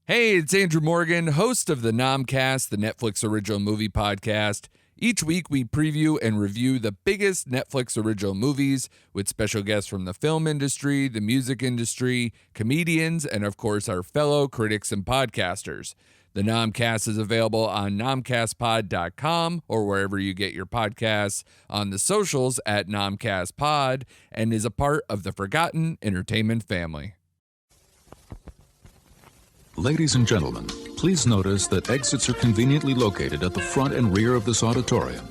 Hey, it's Andrew Morgan, host of the Hmmmmcast, the Netflix original movie podcast. Each week, we preview and review the biggest Netflix original movies with special guests from the film industry, the music industry, comedians, and of course, our fellow critics and podcasters. The Hmmmmcast is available on hmmcastpod.com or wherever you get your podcasts, on the socials at hmmcastpod, and is a part of the Forgotten Entertainment family. Ladies and gentlemen, please notice that exits are conveniently located at the front and rear of this auditorium.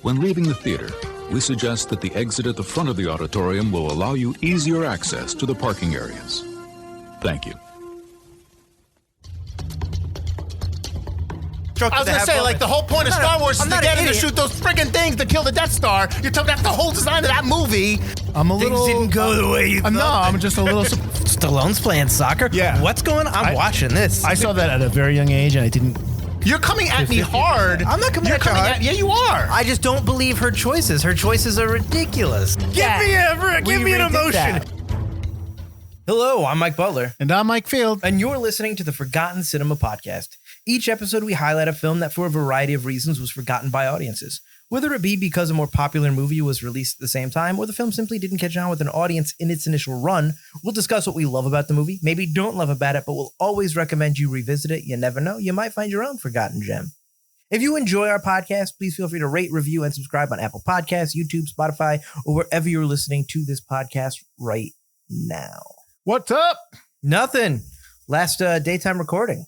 When leaving the theater, we suggest that the exit at the front of the auditorium will allow you easier access to the parking areas. Thank you. I was going to say, like, the whole point of Star Wars is to get in to shoot those friggin' things to kill the Death Star. You're talking about the whole design of that movie. I'm a little... Things didn't go the way you thought. No, I'm just a little... Stallone's playing soccer? Yeah. What's going on? I'm watching this. I saw that at a very young age, and I didn't... You're coming at me hard. I'm not coming at you hard. Yeah, you are. I just don't believe her choices. Her choices are ridiculous. Give me an emotion. Hello, I'm Mike Butler. And I'm Mike Field. And you're listening to the Forgotten Cinema Podcast. Each episode, we highlight a film that for a variety of reasons was forgotten by audiences. Whether it be because a more popular movie was released at the same time, or the film simply didn't catch on with an audience in its initial run, we'll discuss what we love about the movie, maybe don't love about it, but we'll always recommend you revisit it. You never know, you might find your own forgotten gem. If you enjoy our podcast, please feel free to rate, review, and subscribe on Apple Podcasts, YouTube, Spotify, or wherever you're listening to this podcast right now. What's up? Nothing. Last daytime recording.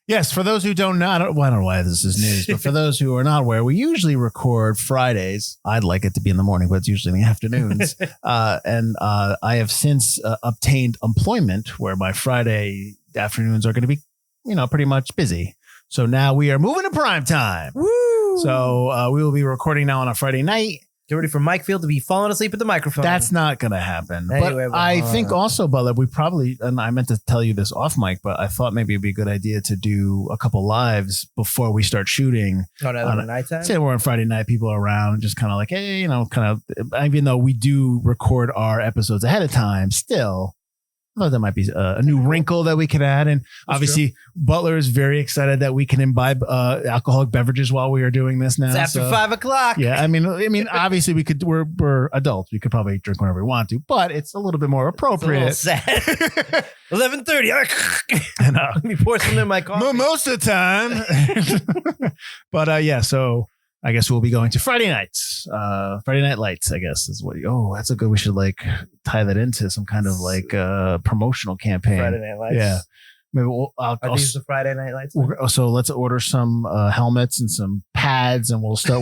Yes, for those who don't know, I don't know why this is news, but for those who are not aware, we usually record Fridays. I'd like it to be in the morning, but it's usually in the afternoons. And I have since obtained employment where my Friday afternoons are going to be, pretty much busy. So now we are moving to prime time. Woo! So we will be recording now on a Friday night. Get ready for Mike Field to be falling asleep at the microphone. That's not going to happen. Anyway, but I think also, Butler, we probably, and I meant to tell you this off mic, but I thought maybe it'd be a good idea to do a couple lives before we start shooting. On a nighttime? Say we're on Friday night, people are around, just kind of like, hey, even though we do record our episodes ahead of time, still, I thought that might be a new wrinkle that we could add. And obviously, Butler is very excited that we can imbibe alcoholic beverages while we are doing this now. It's after 5 o'clock. Yeah, I mean, obviously, we're adults. We could probably drink whenever we want to, but it's a little bit more appropriate. It's a little sad. 11:30. Let me pour some in my coffee. Most of the time. But yeah, so I guess we'll be going to Friday nights. Friday Night Lights, I guess, is what. Oh, that's a good. We should tie that into some kind of promotional campaign. Friday Night Lights. Yeah. Maybe Are these the Friday Night Lights? So let's order some helmets and some pads, and we'll start.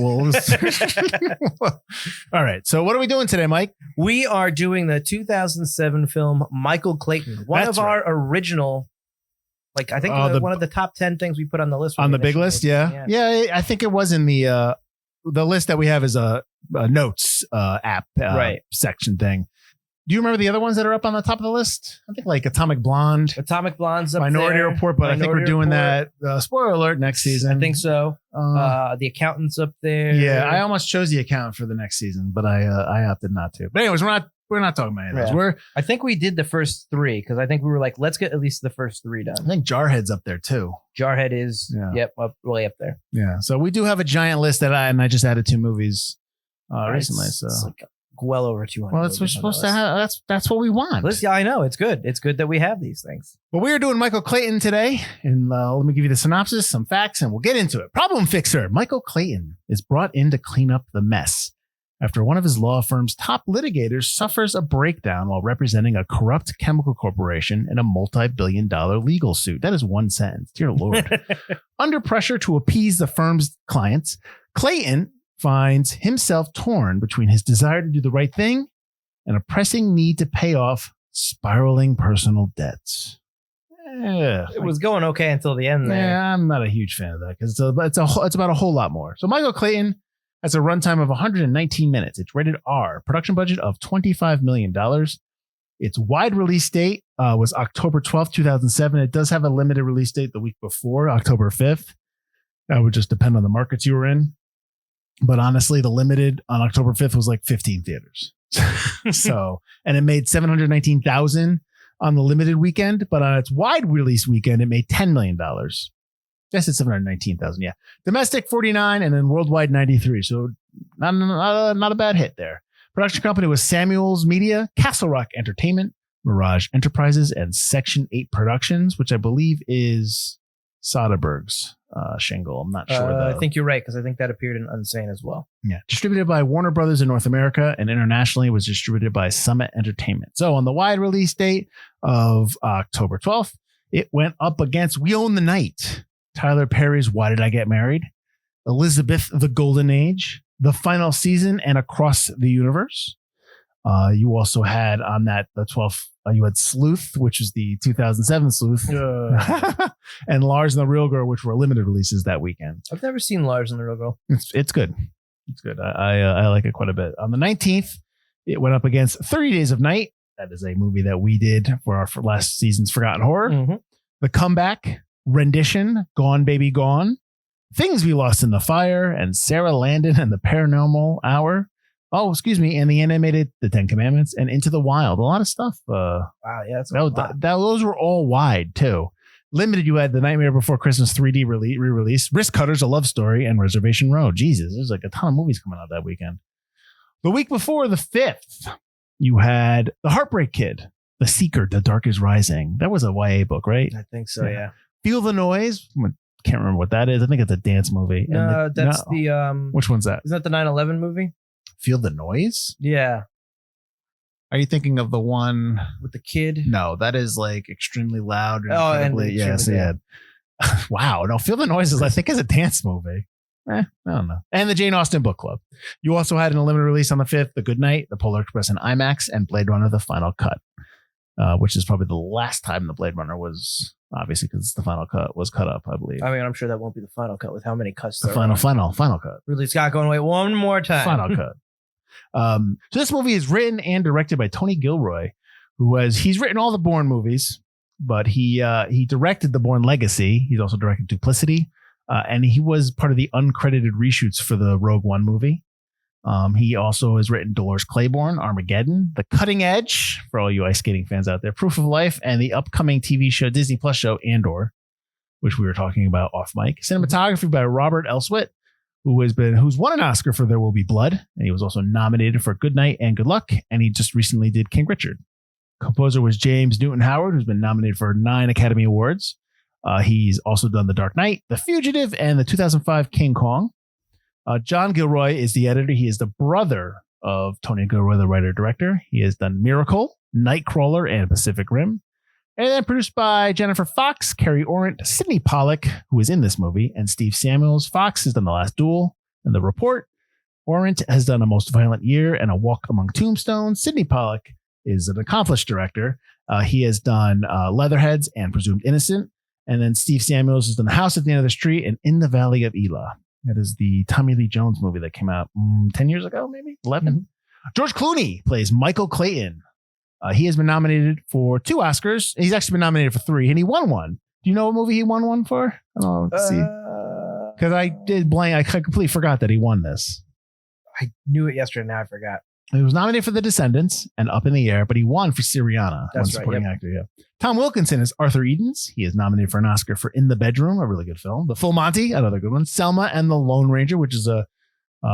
All right. So what are we doing today, Mike? We are doing the 2007 film Michael Clayton, one of our original. I think one of the top 10 things we put on the list. On the big list, yeah. I think it was in the list that we have is a notes app section thing. Do you remember the other ones that are up on the top of the list? I think Atomic Blonde. Atomic Blonde's up Minority there. Report, but I think we're doing that. Spoiler alert, next season. I think so. The Accountant's up there. Yeah, I almost chose The Accountant for the next season, but I opted not to. But anyways, we're not talking about any of those. I think we did the first three because I think we were let's get at least the first three done. I think Jarhead's up there too. Jarhead is, way up there. Yeah. So we do have a giant list that I just added 2 movies recently. So it's well over 200. Well, that's what we're supposed to have. That's what we want. Yeah, I know. It's good. It's good that we have these things. Well, we are doing Michael Clayton today, and let me give you the synopsis, some facts, and we'll get into it. Problem fixer Michael Clayton is brought in to clean up the mess after one of his law firm's top litigators suffers a breakdown while representing a corrupt chemical corporation in a multi-billion-dollar legal suit. That is one sentence. Dear Lord. Under pressure to appease the firm's clients, Clayton finds himself torn between his desire to do the right thing and a pressing need to pay off spiraling personal debts. It was going okay until the end there. Yeah, I'm not a huge fan of that because it's about a whole lot more. So Michael Clayton has a runtime of 119 minutes. It's rated R. Production budget of $25 million. Its wide release date was October 12th, 2007. It does have a limited release date the week before, October 5th. That would just depend on the markets you were in. But honestly, the limited on October 5th was 15 theaters. So, and it made $719,000 on the limited weekend, but on its wide release weekend, it made $10 million. Guess it's 719,000. Yeah. Domestic 49 and then worldwide 93. So not a bad hit there. Production company was Samuels Media, Castle Rock Entertainment, Mirage Enterprises, and Section 8 Productions, which I believe is Soderbergh's shingle. I'm not sure. I think you're right, because I think that appeared in Unsane as well. Yeah. Distributed by Warner Brothers in North America and internationally was distributed by Summit Entertainment. So on the wide release date of October 12th, it went up against We Own the Night, Tyler Perry's Why Did I Get Married, Elizabeth the Golden Age, The Final Season, and Across the Universe. You also had on that the 12th, you had Sleuth, which is the 2007 Sleuth, and Lars and the Real Girl, which were limited releases that weekend. I've never seen Lars and the Real Girl. It's good. It's good. I like it quite a bit. On the 19th, it went up against 30 Days of Night. That is a movie that we did for our last season's Forgotten Horror. Mm-hmm. The Comeback, Rendition, Gone Baby Gone, Things We Lost in the Fire, and Sarah Landon and the Paranormal Hour. Oh, excuse me. And the animated The Ten Commandments and Into the Wild. A lot of stuff. Wow. Yeah. Those were all wide, too. Limited, you had The Nightmare Before Christmas 3D re-release, Risk Cutters, A Love Story, and Reservation Row. Jesus, there's like a ton of movies coming out that weekend. The week before, the 5th, you had The Heartbreak Kid, The Seeker, The Dark Is Rising. That was a YA book, right? I think so, yeah. Feel the Noise. Can't remember what that is. I think it's a dance movie. Which one's that? Isn't that the 9/11 movie? Feel the Noise? Yeah. Are you thinking of the one with the kid? No, that is like extremely loud. Yeah. Wow. No, Feel the Noise is, I think, is a dance movie. I don't know. And the Jane Austen Book Club. You also had an limited release on the 5th, The Good Night, The Polar Express in IMAX, and Blade Runner, The Final Cut, which is probably the last time the Blade Runner was, obviously, because the final cut was cut up, I believe. I mean, I'm sure that won't be the final cut with how many cuts there are. Final cut. Ridley Scott going, wait, one more time. Final cut. So this movie is written and directed by Tony Gilroy, he's written all the Bourne movies, but he directed The Bourne Legacy. He's also directed Duplicity, and he was part of the uncredited reshoots for the Rogue One movie. He also has written Dolores Claiborne, Armageddon, The Cutting Edge, for all you ice skating fans out there, Proof of Life, and the upcoming TV show, Disney Plus show, Andor, which we were talking about off mic. Cinematography by Robert Elswit, who's won an Oscar for There Will Be Blood, and he was also nominated for Good Night and Good Luck, and he just recently did King Richard. Composer was James Newton Howard, who's been nominated for 9 Academy Awards. He's also done The Dark Knight, The Fugitive, and the 2005 King Kong. John Gilroy is the editor. He is the brother of Tony Gilroy, the writer-director. He has done Miracle, Nightcrawler, and Pacific Rim. And then produced by Jennifer Fox, Carrie Orant, Sidney Pollack, who is in this movie, and Steve Samuels. Fox has done The Last Duel and The Report. Orant has done A Most Violent Year and A Walk Among Tombstones. Sidney Pollack is an accomplished director. He has done Leatherheads and Presumed Innocent. And then Steve Samuels has done The House at the End of the Street and In the Valley of Elah. That is the Tommy Lee Jones movie that came out 10 years ago, maybe 11. Mm-hmm. George Clooney plays Michael Clayton. He has been nominated for 2 Oscars. He's actually been nominated for 3, and he won one. Do you know what movie he won one for? I don't know. Let's see. Because I did blank. I completely forgot that he won this. I knew it yesterday. Now I forgot. He was nominated for The Descendants and Up in the Air, but he won for Syriana. That's right. Supporting actor, yeah. Tom Wilkinson is Arthur Edens. He is nominated for an Oscar for In the Bedroom, a really good film. The Full Monty, another good one. Selma and the Lone Ranger, which is a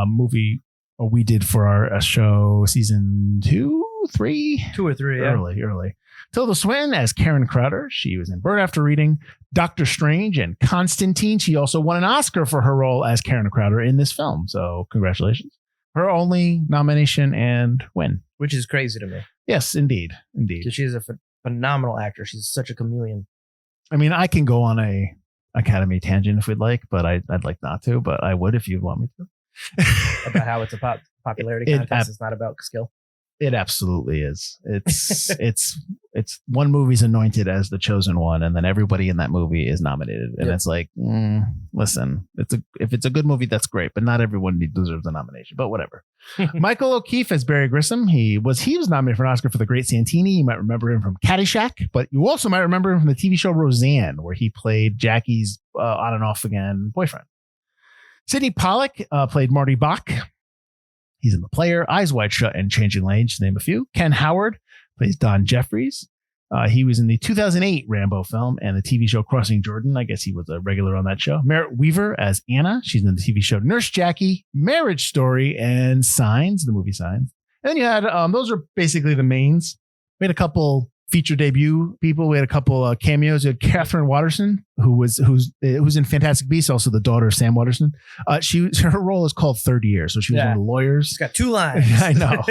movie we did for our show season 2, 3? 2 or 3, early. Tilda Swinton as Karen Crowder. She was in Bird After Reading, Doctor Strange, and Constantine. She also won an Oscar for her role as Karen Crowder in this film. So congratulations. Her only nomination and win. Which is crazy to me. Yes, indeed. She's a phenomenal actor. She's such a chameleon. I mean, I can go on a Academy tangent if we'd like, but I'd like not to, but I would if you'd want me to. About how it's a popularity contest. It's not about skill. It absolutely is. It's one movie's anointed as the chosen one, and then everybody in that movie is nominated. And It's like, listen, if it's a good movie, that's great, but not everyone deserves a nomination. But whatever. Michael O'Keefe as Barry Grissom. He was nominated for an Oscar for The Great Santini. You might remember him from Caddyshack, but you also might remember him from the TV show Roseanne, where he played Jackie's on and off again boyfriend. Sidney Pollack played Marty Bach. He's in The Player, Eyes Wide Shut, and Changing Lanes, to name a few. Ken Howard plays Don Jeffries. He was in the 2008 Rambo film and the TV show Crossing Jordan. I guess he was a regular on that show. Merritt Wever as Anna. She's in the TV show Nurse Jackie, Marriage Story, and Signs, the movie Signs. And then you had, those are basically the mains. We had a couple feature debut people. We had a couple cameos. We had Catherine Watterson, who's in Fantastic Beasts, also the daughter of Sam Watterson. Her role is called Third Year, so she was one of the lawyers. She's got 2 lines. I know.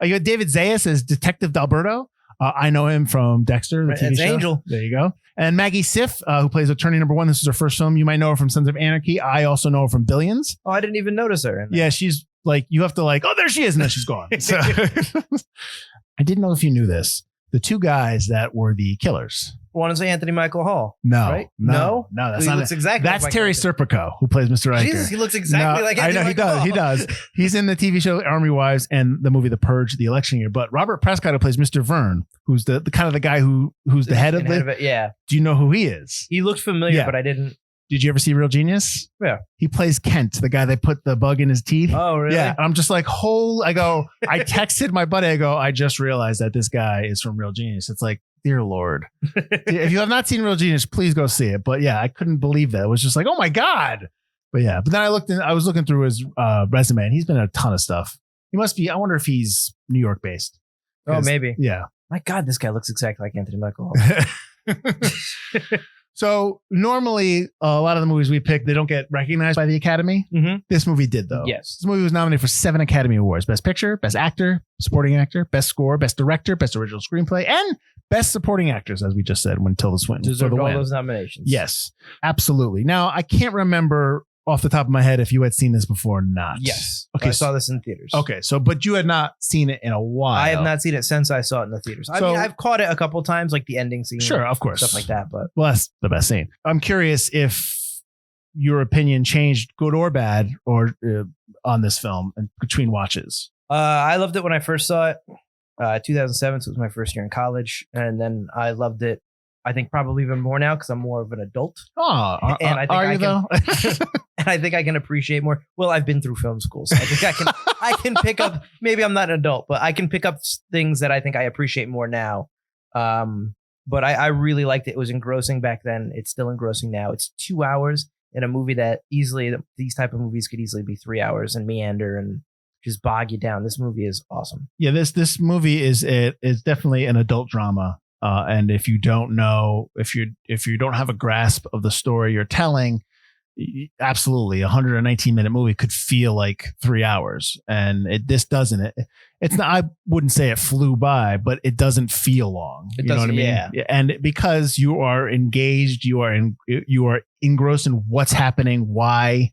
You had David Zayas as Detective Dalberto. I know him from Dexter, the TV show. Angel. There you go. And Maggie Siff, who plays attorney number 1. This is her first film. You might know her from Sons of Anarchy. I also know her from Billions. Oh, I didn't even notice her. Yeah, she's like, you have to like, oh, there she is, and then she's gone. So I didn't know if you knew this. The 2 guys that were the killers. One is Anthony Michael Hall. No, right? No, that's not. Looks exactly that's like Terry Serpico, who plays Mr. Riker. Jesus, he looks exactly like Anthony Michael Hall. He does. He's in the TV show Army Wives and the movie The Purge, the election year. But Robert Prescott, who plays Mr. Verne, who's the kind of the guy who's the head of it. Yeah. Do you know who he is? He looked familiar, but I didn't. Did you ever see Real Genius? Yeah. He plays Kent, the guy that put the bug in his teeth. Oh, really? Yeah. I'm just like, I texted my buddy, I just realized that this guy is from Real Genius. It's like, dear Lord. If you have not seen Real Genius, please go see it. But yeah, I couldn't believe that. It was just like, oh my God. But yeah, but then I was looking through his resume and he's been in a ton of stuff. He must be, I wonder if he's New York based. Oh, maybe. Yeah. My God, this guy looks exactly like Anthony Michael Hall. So normally a lot of the movies we pick, they don't get recognized by the Academy. Mm-hmm. This movie did though. Yes. This movie was nominated for 7 Academy Awards: Best Picture, Best Actor, Supporting Actor, Best Score, Best Director, Best Original Screenplay, and Best Supporting Actress, as we just said, when Tilda Swinton deserved all those nominations. Yes, absolutely. Now I can't remember off the top of my head if you had seen this before or not. Yes. Okay. I saw this in theaters. Okay. So, but you had not seen it in a while. I have not seen it since I saw it in the theaters. I mean, I've caught it a couple times, like the ending scene. Sure, of course. Stuff like that. But that's the best scene. I'm curious if your opinion changed, good or bad, or on this film and between watches. I loved it when I first saw it. 2007, so it was my first year in college. And then I loved it, I think, probably even more now because I'm more of an adult. Oh, and I think are you though? And I think I can appreciate more. Well, I've been through film school, so I think I can pick up. Maybe I'm not an adult, but I can pick up things that I think I appreciate more now. But I really liked it. It was engrossing back then. It's still engrossing now. It's 2 hours in a movie that easily, these type of movies could easily be 3 hours and meander and just bog you down. This movie is awesome. Yeah, this movie is definitely an adult drama. And if you don't know, if you don't have a grasp of the story you're telling, absolutely, a 119-minute movie could feel like 3 hours, and this doesn't. It's not. I wouldn't say it flew by, but it doesn't feel long. It know what I mean? Yeah. And because you are engaged, you are engrossed in what's happening, why,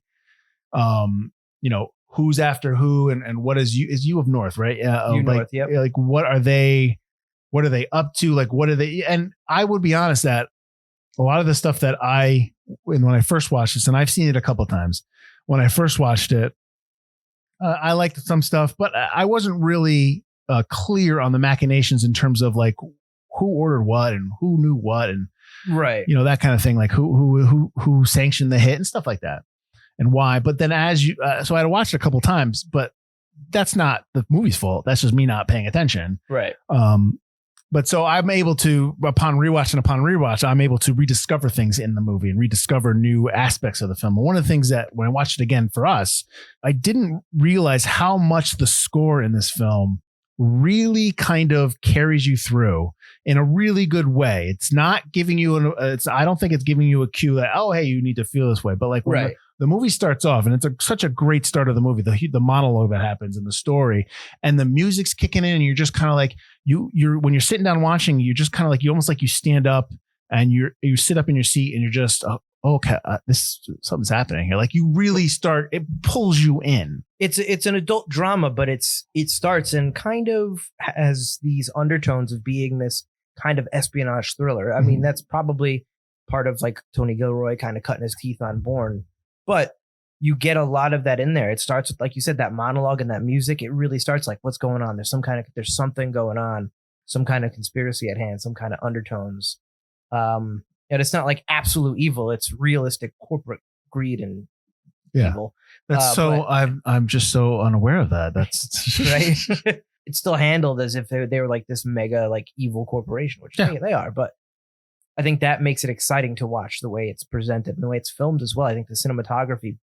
who's after who, and what is you of North, right? North, yep. Like what are they up to? Like what are they? And I would be honest that a lot of the stuff that when I first watched this, and I've seen it a couple of times, when I first watched it, I liked some stuff, but I wasn't really clear on the machinations in terms of like who ordered what and who knew what, and right, that kind of thing, like who sanctioned the hit and stuff like that, and why. But then so I had watched it a couple of times, but that's not the movie's fault. That's just me not paying attention. Right. But so I'm able to, upon rewatch, I'm able to rediscover things in the movie and rediscover new aspects of the film. And one of the things that when I watched it again for us, I didn't realize how much the score in this film really kind of carries you through in a really good way. It's not giving you I don't think it's giving you a cue that, oh, hey, you need to feel this way. But like when the movie starts off, and it's such a great start of the movie, the monologue that happens in the story, and the music's kicking in, and you're just kind of like you're when you're sitting down watching, you're just kind of like you almost like you stand up and you sit up in your seat and you're just okay, something's happening here. Like you really start, it pulls you in. It's an adult drama, but it starts and kind of has these undertones of being this kind of espionage thriller. I mean, that's probably part of like Tony Gilroy kind of cutting his teeth on Bourne. But you get a lot of that in there. It starts with, like you said, that monologue and that music. It really starts like, what's going on? There's something going on, some kind of conspiracy at hand, some kind of undertones. And it's not like absolute evil. It's realistic corporate greed and evil. That's I'm just so unaware of that. That's right. it's still handled as if they were like this mega like evil corporation, which they are. But I think that makes it exciting to watch the way it's presented and the way it's filmed as well. I think the cinematography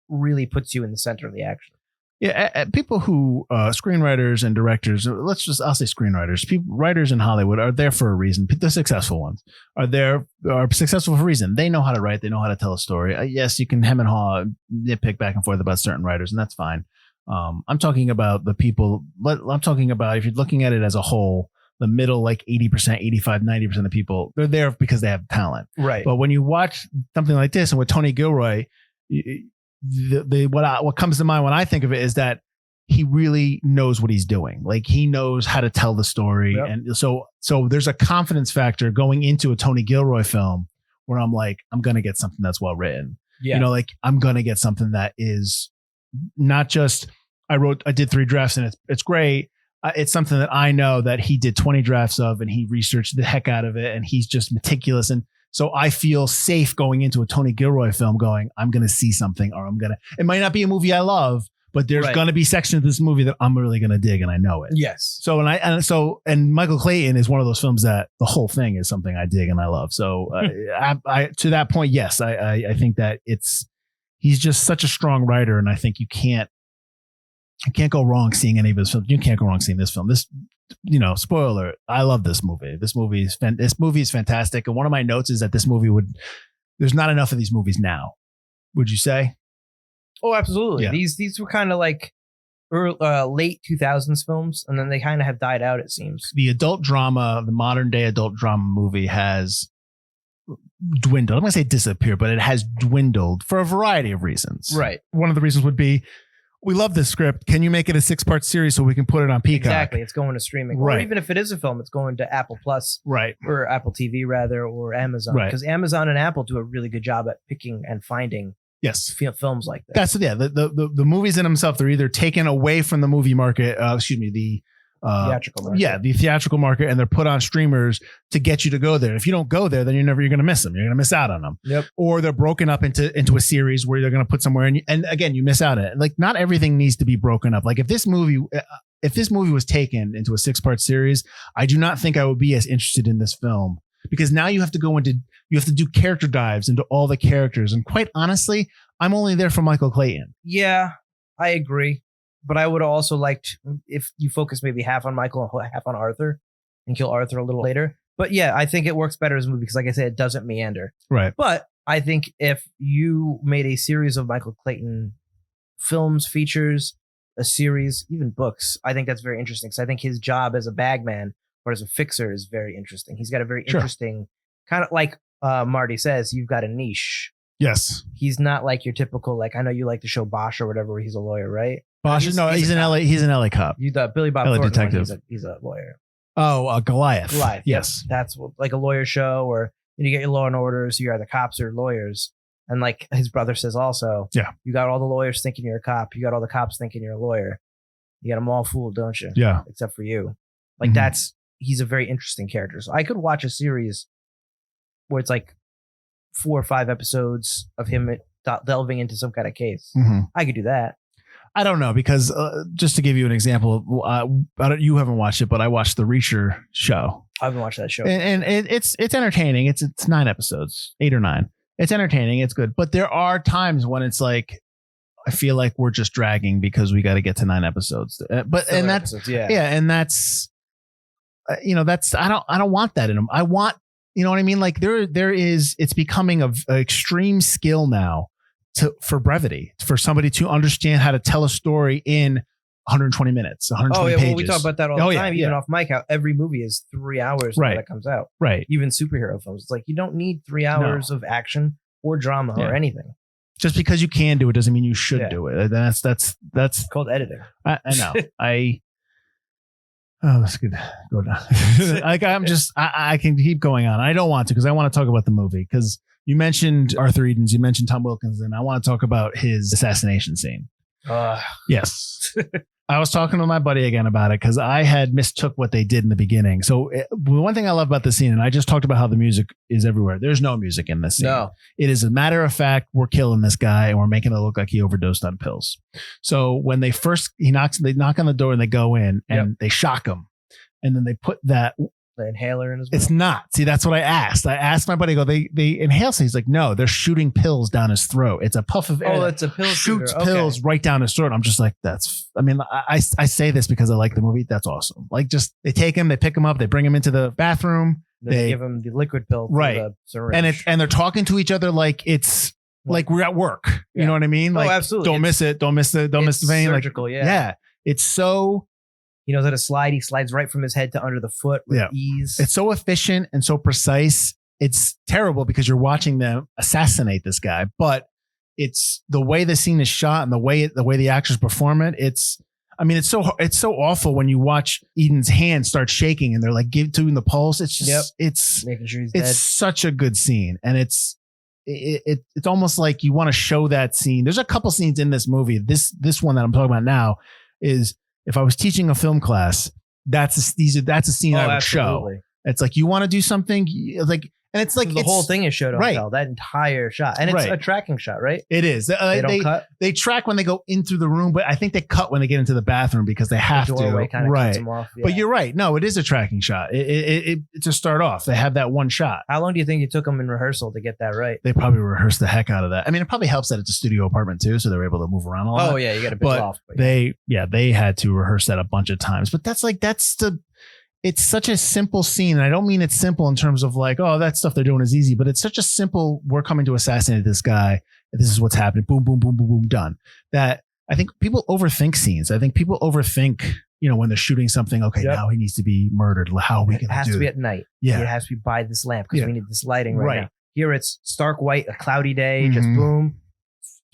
really puts you in the center of the action. Yeah, people who screenwriters and directors, I'll say screenwriters, writers in Hollywood are there for a reason. The successful ones are successful for a reason. They know how to write. They know how to tell a story. Yes, you can hem and haw, nitpick back and forth about certain writers, and that's fine. I'm talking about the people. I'm talking about if you're looking at it as a whole, the middle, like 80%, 85, 90% of people, they're there because they have talent. Right. But when you watch something like this and with Tony Gilroy, what comes to mind when I think of it is that he really knows what he's doing. Like he knows how to tell the story. Yep. And so there's a confidence factor going into a Tony Gilroy film where I'm like, I'm going to get something that's well written. Yeah. Like I'm going to get something that is not just, I did 3 drafts and it's great. It's something that I know that he did 20 drafts of and he researched the heck out of it. And he's just meticulous. And so I feel safe going into a Tony Gilroy film going, I'm going to see something or it might not be a movie I love, but there's going to be sections of this movie that I'm really going to dig and I know it. Yes. So, and Michael Clayton is one of those films that the whole thing is something I dig and I love. So I to that point, yes, I think that he's just such a strong writer. And I think you can't go wrong seeing any of his films. You can't go wrong seeing this film. This, spoiler, I love this movie. This movie is fantastic. And one of my notes is that this movie there's not enough of these movies now. Would you say? Oh, absolutely. Yeah. These were kind of like late 2000s films, and then they kind of have died out, it seems. The adult drama, the modern day adult drama movie has dwindled. I'm going to say disappeared, but it has dwindled for a variety of reasons. Right. One of the reasons would be, we love this script. Can you make it a 6-part series so we can put it on Peacock? Exactly. It's going to streaming. Right. Or even if it is a film, it's going to Apple Plus. Right. Or Apple TV, rather, or Amazon. Right. Because Amazon and Apple do a really good job at picking and finding films like that. The movies in themselves, they're either taken away from the movie market, the theatrical market. Yeah, the theatrical market, and they're put on streamers to get you to go there. If you don't go there, then you're going to miss them. You're going to miss out on them. Yep. Or they're broken up into a series where they're going to put somewhere, and again, you miss out on it. Like not everything needs to be broken up. Like if this movie was taken into a 6-part series, I do not think I would be as interested in this film because now you have to do character dives into all the characters, and quite honestly, I'm only there for Michael Clayton. Yeah, I agree. But I would have also liked if you focus maybe half on Michael and half on Arthur and kill Arthur a little later. But yeah, I think it works better as a movie because, like I said, it doesn't meander. Right. But I think if you made a series of Michael Clayton films, features, a series, even books, I think that's very interesting because I think his job as a bagman or as a fixer is very interesting. He's got a very interesting kind of like Marty says, you've got a niche. Yes. He's not like your typical, like I know you like the show Bosch or whatever, where he's a lawyer, right? Bosch, he's an LA. He's an LA cop. You the Billy Bob LA Thornton detective. He's a lawyer. Oh, Goliath. Goliath. Yes, that's like a lawyer show, or you get your Law and Order. So you're either cops or lawyers, and like his brother says, also, you got all the lawyers thinking you're a cop. You got all the cops thinking you're a lawyer. You got them all fooled, don't you? Yeah. Except for you. Like he's a very interesting character. So I could watch a series where it's like 4 or 5 episodes of him delving into some kind of case. I could do that. I don't know because just to give you an example, you haven't watched it, but I watched the Reacher show. I haven't watched that show, and it's entertaining. It's 9 episodes, 8 or 9. It's entertaining. It's good, but there are times when it's like I feel like we're just dragging because we got to get to 9 episodes. But and that's and that's that's I don't want that in them. I want what I mean. Like it's becoming an extreme skill now. For brevity, for somebody to understand how to tell a story in 120 minutes, 120 pages. Well, we talk about that all the time, even off mic, how every movie is 3 hours when it comes out. Right. Even superhero films. It's like you don't need 3 hours of action or drama or anything. Just because you can do it doesn't mean you should do it. That's called editing. I know. That's good. Go down. Like I can keep going on. I don't want to because I want to talk about the movie because you mentioned Arthus Edens, you mentioned Tom Wilkinson. I want to talk about his assassination scene. Yes. I was talking to my buddy again about it because I had mistook what they did in the beginning. So one thing I love about the scene, and I just talked about how the music is everywhere. There's no music in this scene. No. It is a matter of fact, we're killing this guy and we're making it look like he overdosed on pills. So when they knock on the door and they go in and they shock him. And then they put the inhaler in his mouth. It's not. See, that's what I asked. I asked my buddy, they inhale. So he's like, no, they're shooting pills down his throat. It's a puff of air. Oh, it's a pill shoots shooter. pills right down his throat. I'm just like, I say this because I like the movie. That's awesome. Like just, they take him, they pick him up, they bring him into the bathroom. They give him the liquid pill. Right. The syringe. And they're talking to each other like it's like we're at work. You know what I mean? Like, absolutely. Don't miss it. Don't miss the vein. Surgical, like, yeah. It's so... He knows how to slide. He slides right from his head to under the foot with ease. It's so efficient and so precise. It's terrible because you're watching them assassinate this guy, but it's the way the scene is shot and the way the actors perform it. It's so awful when you watch Eden's hand start shaking and they're like doing the pulse. It's just it's making sure he's dead. It's such a good scene, and it's almost like you want to show that scene. There's a couple scenes in this movie. This one that I'm talking about now is. If I was teaching a film class, that's a scene I would show. It's like, you want to do something like, and it's like the whole thing is showed on film, that entire shot, and it's a tracking shot, right? It is. They don't cut. They track when they go into the room, but I think they cut when they get into the bathroom because they have to. Right. Cuts them off. Yeah. But you're right. No, it is a tracking shot. It to start off, they have that one shot. How long do you think it took them in rehearsal to get that right? They probably rehearsed the heck out of that. I mean, it probably helps that it's a studio apartment too, so they're able to move around a lot. Oh yeah, you got a big loft. But they had to rehearse that a bunch of times. But it's such a simple scene. And I don't mean it's simple in terms of like, oh, that stuff they're doing is easy, but it's such a simple, we're coming to assassinate this guy. And this is what's happening. Boom, boom, boom, boom, boom, done. That I think people overthink scenes. I think people overthink, when they're shooting something, okay, now he needs to be murdered. How are we going to do it? It has to be at night. Yeah. It has to be by this lamp because we need this lighting right now. Here it's stark white, a cloudy day, just boom.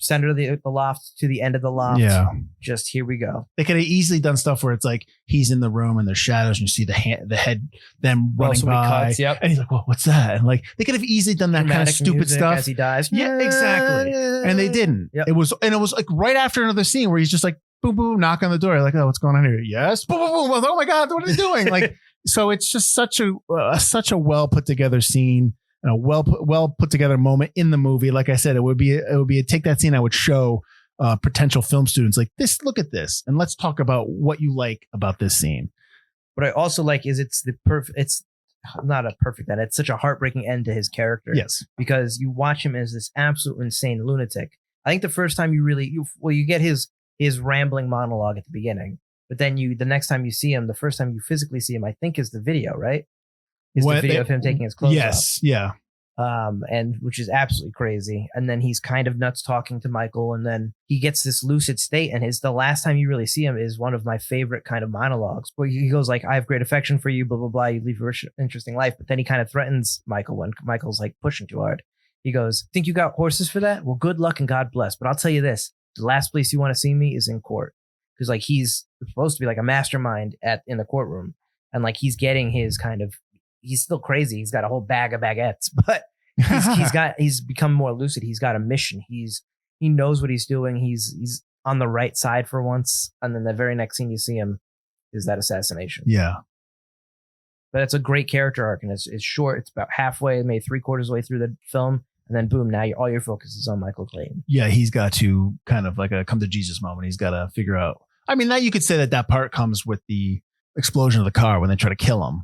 Center of the loft to the end of the loft. Yeah. Just here we go. They could have easily done stuff where it's like he's in the room and there's shadows and you see the head, them running by. Cuts, and he's like, well, what's that? And like they could have easily done that kind of stupid stuff as he dies. Yeah, exactly. And they didn't. Yep. It was like right after another scene where he's just like, boom, boom, knock on the door. Like, oh, what's going on here? Yes. Boom, boom, boom. Oh my God, what are they doing? Like, so it's just such a well put together scene. A well put together moment in the movie. Like I said, it would be take that scene I would show potential film students like this. Look at this, and let's talk about what you like about this scene. What I also like is it's not a perfect end. It's such a heartbreaking end to his character. Yes, because you watch him as this absolute insane lunatic. I think the first time you get his rambling monologue at the beginning, but then the next time you see him, the first time you physically see him, I think is the video, right? Is the video of him taking his clothes off. Yes, yeah. And which is absolutely crazy. And then he's kind of nuts talking to Michael, and then he gets this lucid state, and the last time you really see him is one of my favorite kind of monologues where he goes like, I have great affection for you, blah, blah, blah. You leave your interesting life. But then he kind of threatens Michael when Michael's like pushing too hard. He goes, think you got horses for that? Well, good luck and God bless. But I'll tell you this, the last place you want to see me is in court. Because like he's supposed to be like a mastermind in the courtroom. And like he's getting his kind of, he's still crazy. He's got a whole bag of baguettes, but he's become more lucid. He's got a mission. He knows what he's doing. He's on the right side for once. And then the very next scene you see him is that assassination. Yeah. But it's a great character arc, and it's short. It's about halfway, maybe 3/4 of the way through the film. And then boom, now all your focus is on Michael Clayton. Yeah. He's got to kind of like a come to Jesus moment. He's got to figure out, I mean, now you could say that part comes with the explosion of the car when they try to kill him.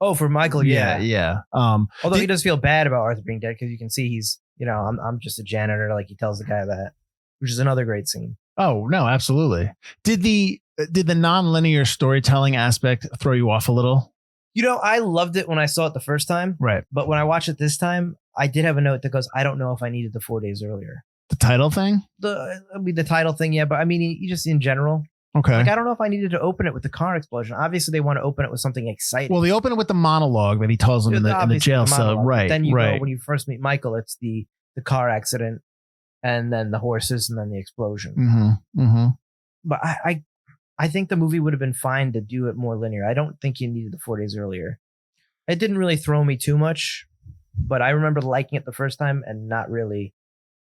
Oh, for Michael, yeah. Although he does feel bad about Arthur being dead because you can see he's, I'm just a janitor. Like he tells the guy that, which is another great scene. Oh no, absolutely. Did the non-linear storytelling aspect throw you off a little? I loved it when I saw it the first time. Right. But when I watched it this time, I did have a note that goes, I don't know if I needed the 4 days earlier. The title thing? The title thing, yeah. But I mean, you just in general. Okay. Like, I don't know if I needed to open it with the car explosion. Obviously, they want to open it with something exciting. Well, they open it with the monologue that he tells them in the jail cell. Right. Then you go, when you first meet Michael, it's the car accident, and then the horses, and then the explosion. Mm-hmm. Mm-hmm. But I think the movie would have been fine to do it more linear. I don't think you needed the 4 days earlier. It didn't really throw me too much, but I remember liking it the first time and not really.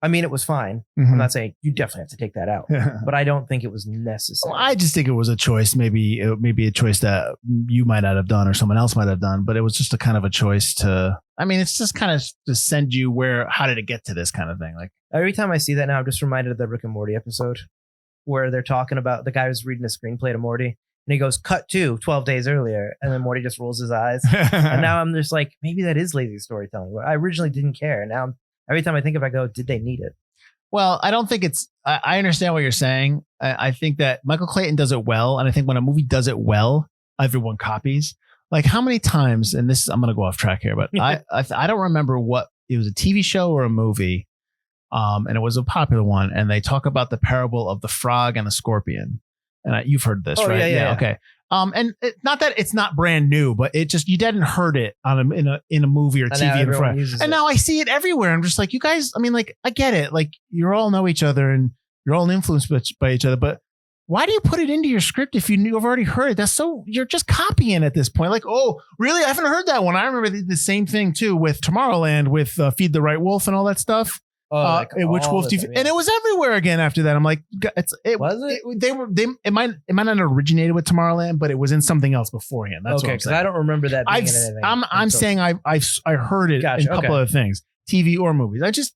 I mean, it was fine. Mhm. I'm not saying you definitely have to take that out, but I don't think it was necessary. Well, I just think it was a choice, maybe a choice that you might not have done or someone else might have done, but it was just a kind of a choice to, I mean, it's just kind of to send you how did it get to this kind of thing? Like every time I see that now, I'm just reminded of the Rick and Morty episode where they're talking about the guy who's reading a screenplay to Morty and he goes, cut to 12 days earlier. And then Morty just rolls his eyes. And now I'm just like, maybe that is lazy storytelling. I originally didn't care. Now every time I think of it, I go, did they need it? Well, I don't think I understand what you're saying. I think that Michael Clayton does it well. And I think when a movie does it well, everyone copies. Like how many times, and this, I'm going to go off track here, but I don't remember what, it was a TV show or a movie. And it was a popular one. And they talk about the parable of the frog and the scorpion. And you've heard this, right? Yeah. Okay. And not that it's not brand new, but it just, you didn't heard it in a movie or TV in front. And now I see it everywhere. I'm just like, you guys, I mean, like, I get it. Like you all know each other and you're all influenced by each other, but why do you put it into your script if you've already heard it? You're just copying at this point. Like, oh, really? I haven't heard that one. I remember the same thing too with Tomorrowland with Feed the Right Wolf and all that stuff. Which Wolf do you, and it was everywhere again after that. I'm like, it might not have originated with Tomorrowland, but it was in something else beforehand. That's what I'm saying. I don't remember that being in anything. I'm saying I heard it in a couple of things, TV or movies.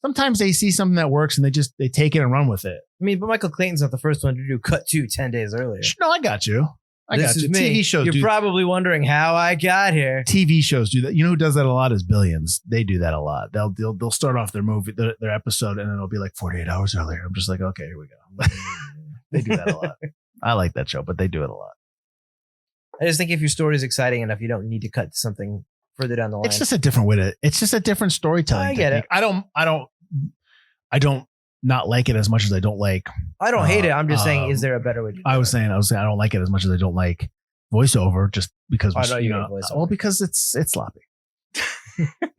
Sometimes they see something that works and they take it and run with it. I mean, but Michael Clayton's not the first one to do cut to 10 days earlier. No, I got you. This is me. TV shows. You're probably wondering how I got here. TV shows do that. You know who does that a lot is Billions. They do that a lot. They'll start off their movie, their episode, and then it'll be like 48 hours earlier. I'm just like, okay, here we go. They do that a lot. I like that show, but they do it a lot. I just think if your story is exciting enough, you don't need to cut to something further down the line. It's just a different way it's just a different storytelling. I get technique. I don't not like it as much as I don't like. I don't hate it. I'm just saying, is there a better way to do it? I was saying I don't like it as much as I don't like voiceover, just because because it's sloppy.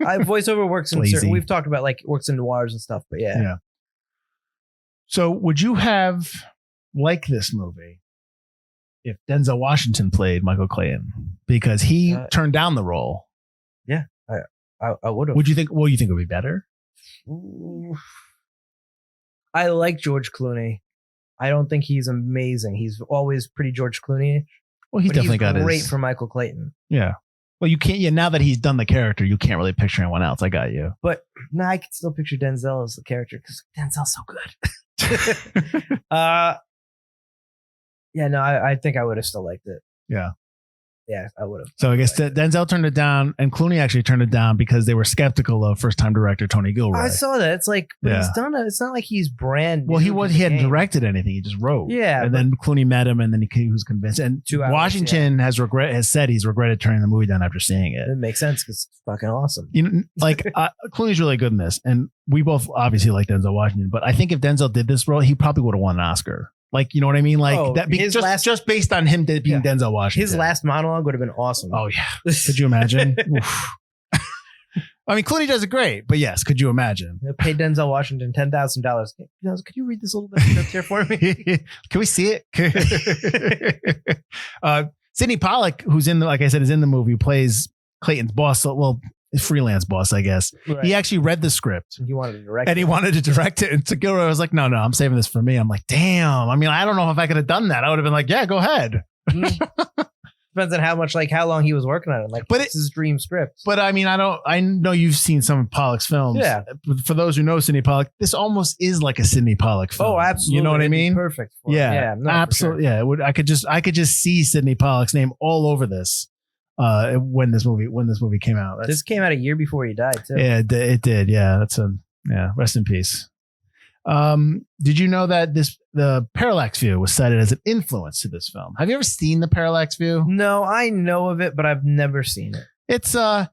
Voiceover works in certain, we've talked about like works in noirs and stuff, but yeah. So would you have liked this movie if Denzel Washington played Michael Clayton? Because he turned down the role. Yeah, I would have. Would you think? Well, you think it would be better? Ooh. I like George Clooney. I don't think he's amazing. He's always pretty George Clooney. Well, he's definitely got great for Michael Clayton. Yeah. Well, you can't. Yeah. Now that he's done the character, you can't really picture anyone else. I got you. But now I can still picture Denzel as the character because Denzel's so good. I think I would have still liked it. Yeah. Yeah, I would have. So I guess Denzel turned it down, and Clooney actually turned it down because they were skeptical of first-time director Tony Gilroy. I saw that. It's like he's done it. It's not like he's brand new. Well, he hadn't directed anything. He just wrote. Yeah, and then Clooney met him, and then he was convinced. And Washington has said he's regretted turning the movie down after seeing it. It makes sense because it's fucking awesome. You know, like Clooney's really good in this, and we both obviously like Denzel Washington. But I think if Denzel did this role, he probably would have won an Oscar. Like, you know what I mean? Like just based on him being Denzel Washington. His last monologue would have been awesome. Oh, yeah. Could you imagine? I mean, Clooney does it great, but yes, could you imagine? They paid Denzel Washington $10,000. Could you read this a little bit here for me? Can we see it? Sidney Pollack, who's like I said, is in the movie, plays Clayton's boss. Well, freelance boss, I guess. Right. He actually read the script. He wanted to direct it. And he wanted to direct it. And Gilroy was like, no, I'm saving this for me. I'm like, damn. I mean, I don't know if I could have done that. I would have been like, yeah, go ahead. Depends on how long he was working on it. Like, but it's his dream script. But I mean, I know you've seen some of Pollack's films. Yeah. For those who know Sidney Pollack, this almost is like a Sidney Pollack film. Oh, absolutely. You know what I mean? Perfect. Yeah. Absolutely. Sure. Yeah. I could just see Sidney Pollack's name all over this. When this movie came out. This came out a year before he died too. Yeah, it did. Yeah, rest in peace. Did you know that the Parallax View was cited as an influence to this film? Have you ever seen the Parallax View? No, I know of it, but I've never seen it. It's kind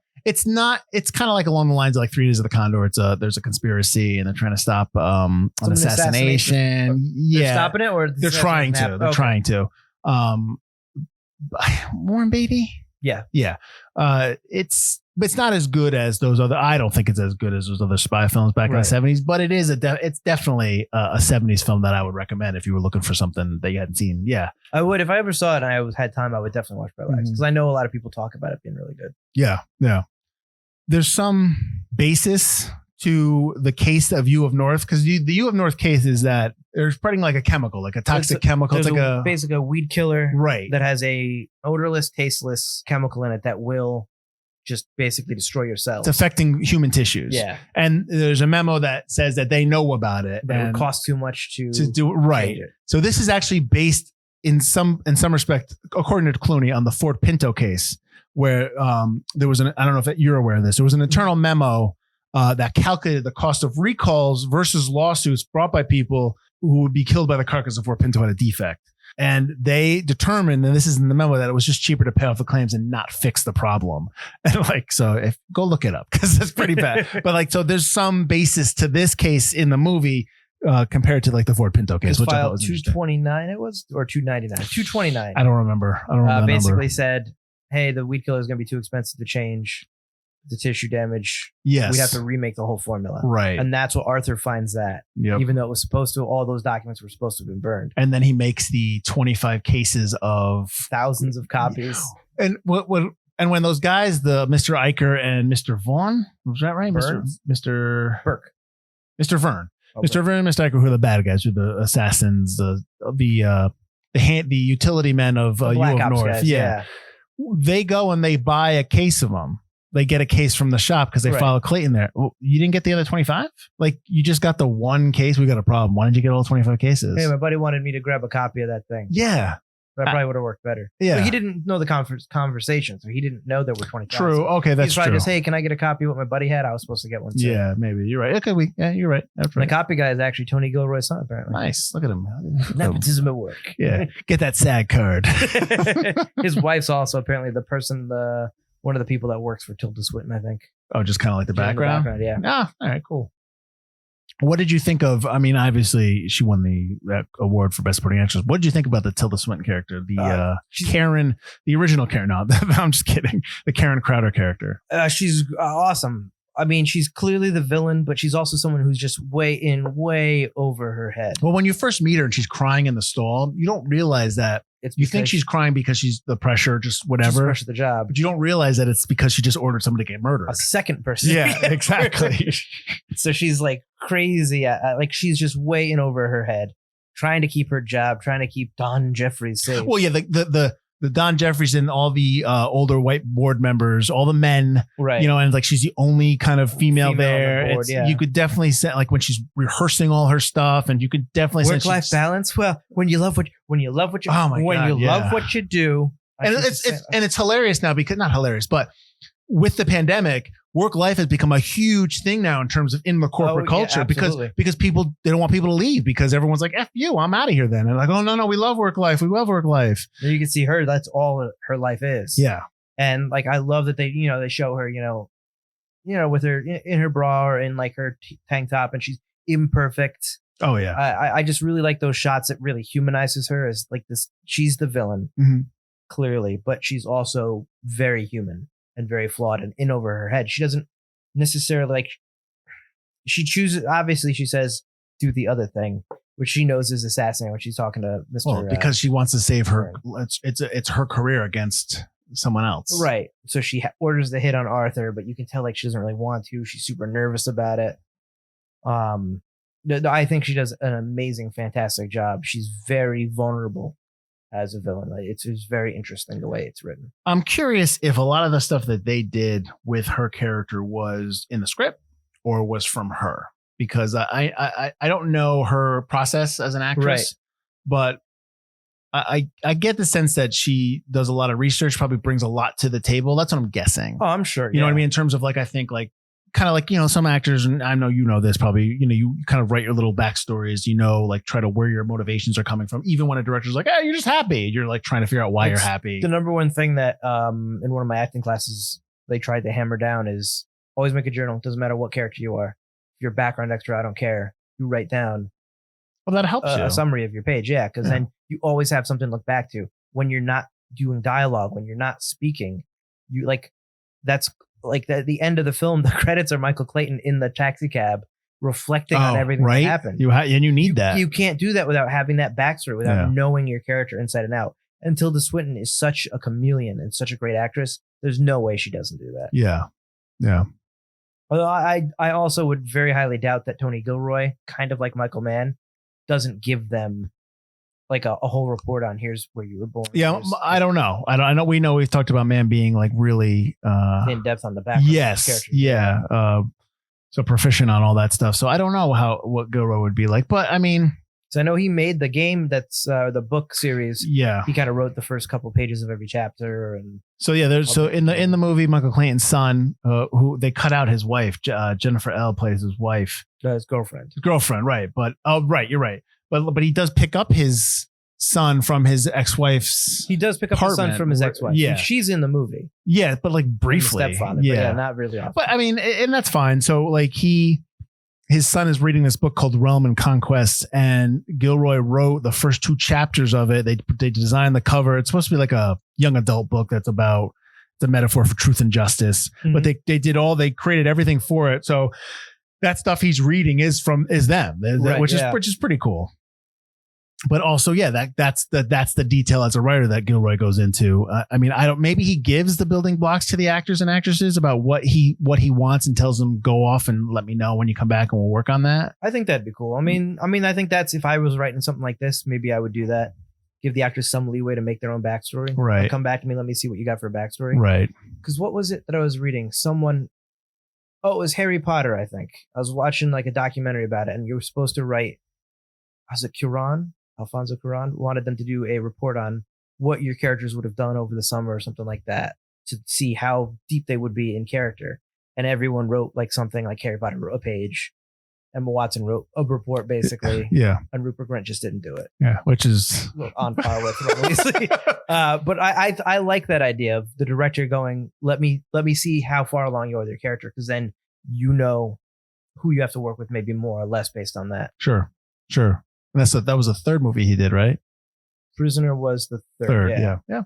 of like along the lines of like 3 Days of the Condor. There's a conspiracy and they're trying to stop an assassination. Yeah, they're stopping it, or they're trying to. They're trying to. Warren Beatty. Yeah. It's not as good as those other. I don't think it's as good as those other spy films back in the 70s, but it is it's definitely a 70s film that I would recommend if you were looking for something that you hadn't seen. Yeah, I would if I ever saw it and I had time. I would definitely watch Parallax because I know a lot of people talk about it being really good. Yeah. There's some basis to the case of U of North? Because the U of North case is that they're spreading like a chemical, like a toxic chemical. It's like basically a weed killer, right? That has a odorless, tasteless chemical in it that will just basically destroy your cells. It's affecting human tissues. Yeah. And there's a memo that says that they know about it, but it would cost too much to do it. Right. It. So this is actually based in some respect, according to Clooney, on the Ford Pinto case, where there was I don't know if you're aware of this. There was an internal memo that calculated the cost of recalls versus lawsuits brought by people who would be killed by the carcass of Ford Pinto had a defect. And they determined, and this is in the memo, that it was just cheaper to pay off the claims and not fix the problem. And go look it up because that's pretty bad. But so there's some basis to this case in the movie compared to like the Ford Pinto case, which I thought was 229 it was, or 299, 229. I don't remember. Basically number. Said, hey, the weed killer is going to be too expensive to change. The tissue damage. Yes. We'd have to remake the whole formula. Right. And that's what Arthur finds that. Yep. Even though it was supposed to, all those documents were supposed to have been burned. And then he makes the 25 cases of thousands of copies. And when those guys, the Mr. Iker and Mr. Vaughn, was that right? Mr. Burke. Mr. Vern. Oh, Mr. Vern and Mr. Iker, who are the bad guys, who are the assassins, the utility men of U of North. Guys, yeah. They go and they buy a case of them. They get a case from the shop because they follow Clayton there. Well, you didn't get the other 25? Like, you just got the one case? We got a problem. Why didn't you get all 25 cases? Hey, my buddy wanted me to grab a copy of that thing. Yeah. That probably would have worked better. Yeah. But he didn't know the conversation, so he didn't know there were 20,000. True. Okay, that's He's true. probably just, hey, can I get a copy of what my buddy had? I was supposed to get one too. Yeah, maybe. You're right. Okay, you're right. That's right. The copy guy is actually Tony Gilroy's son, apparently. Nice. Look at him. Nepotism at work. Yeah. Get that SAG card. His wife's also apparently the person, one of the people that works for Tilda Swinton, I think. Oh, just kind of like the background? Yeah. Ah, all right, cool. What did you think of? I mean, obviously, she won the award for Best Supporting Actress. What did you think about the Tilda Swinton character, the Karen, the original Karen? No, I'm just kidding. The Karen Crowder character. She's awesome. I mean, she's clearly the villain, but she's also someone who's just way over her head. Well, when you first meet her and she's crying in the stall, you don't realize that. You think she's crying because she's the pressure, just whatever. Just pressure the job. But you don't realize that it's because she just ordered someone to get murdered. A second person. Yeah, exactly. So she's like crazy. Like she's just way in over her head, trying to keep her job, trying to keep Don Jeffries safe. Well, yeah, the Don Jeffries and all the older white board members, all the men, right? And like she's the only kind of female there. On the board, You could definitely say like when she's rehearsing all her stuff, and you could definitely say work-life balance. Well, when you love what you love what you do, and it's hilarious now because not hilarious, but with the pandemic, work life has become a huge thing now in terms of in the corporate culture because people, they don't want people to leave because everyone's like, F you, I'm out of here then. And like, oh no, we love work life. We love work life. You can see her. That's all her life is. Yeah. And like, I love that they show her, with her in her bra or in like her tank top, and she's imperfect. Oh yeah. I just really like those shots that really humanizes her as like this. She's the villain clearly, but she's also very human and very flawed and in over her head. She doesn't necessarily she chooses, obviously she says, do the other thing, which she knows is assassinating when she's talking to Mr. Well, because she wants to save her. It's her career against someone else. Right. So she orders the hit on Arthur, but you can tell like she doesn't really want to. She's super nervous about it. I think she does an amazing, fantastic job. She's very vulnerable as a villain. It's very interesting the way it's written. I'm curious if a lot of the stuff that they did with her character was in the script or was from her, because I don't know her process as an actress, right. But I get the sense that she does a lot of research, probably brings a lot to the table. That's what I'm guessing. Oh, I'm sure. You know what I mean? In terms of like, I think like, kind of like, some actors, and I know this probably, you kind of write your little backstories, like try to where your motivations are coming from. Even when a director's like, hey, you're just happy. You're like trying to figure out why you're happy. The number one thing that in one of my acting classes, they tried to hammer down is always make a journal. It doesn't matter what character you are. If you're a background extra, I don't care. You write down that helps you. A summary of your page. Yeah. Cause then you always have something to look back to when you're not doing dialogue, when you're not speaking, that's like the end of the film, the credits are Michael Clayton in the taxi cab reflecting on everything that happened. You need that. You can't do that without having that backstory, without knowing your character inside and out. And Tilda Swinton is such a chameleon and such a great actress. There's no way she doesn't do that. Yeah. Yeah. Although I also would very highly doubt that Tony Gilroy, kind of like Michael Mann, doesn't give them like a whole report on here's where you were born. Yeah, I don't know. I know we've talked about Mann being like really in depth on the background. Yes, yeah. So proficient on all that stuff. So I don't know what Gilroy would be like, but I mean, so I know he made the game that's the book series. Yeah, he kind of wrote the first couple pages of every chapter, and so yeah. There's in the movie, Michael Clayton's son, who they cut out his wife, Jennifer L. plays his wife, his girlfriend. His girlfriend, right? But right, you're right. But he does pick up his son from his ex-wife's. He does pick up his son from his ex-wife. Yeah, she's in the movie. Yeah, but like briefly. Stepfather. Yeah. But yeah, not really often. But I mean, and that's fine. So like his son is reading this book called Realm and Conquest, and Gilroy wrote the first 2 chapters of it. They designed the cover. It's supposed to be like a young adult book that's about the metaphor for truth and justice. Mm-hmm. But they created everything for it. So that stuff he's reading is them, right, which is pretty cool. But also, yeah, that's the detail as a writer that Gilroy goes into. I mean, maybe he gives the building blocks to the actors and actresses about what he wants and tells them go off and let me know when you come back and we'll work on that. I think that'd be cool. I mean, I think that's, if I was writing something like this, maybe I would do that. Give the actors some leeway to make their own backstory. Right. Come back to me. Let me see what you got for a backstory. Right. Because what was it that I was reading? It was Harry Potter, I think. I was watching like a documentary about it, and you were supposed to write, was it Alfonso Cuarón wanted them to do a report on what your characters would have done over the summer or something like that to see how deep they would be in character. And everyone wrote like something like Harry Potter wrote a page, Emma Watson wrote a report basically. Yeah. And Rupert Grint just didn't do it. Yeah. Which is on par with it, obviously. But I like that idea of the director going, let me see how far along you are with your character. Because then you know who you have to work with maybe more or less based on that. Sure. And that was the 3rd movie he did, right? Prisoner was the 3rd. Yeah.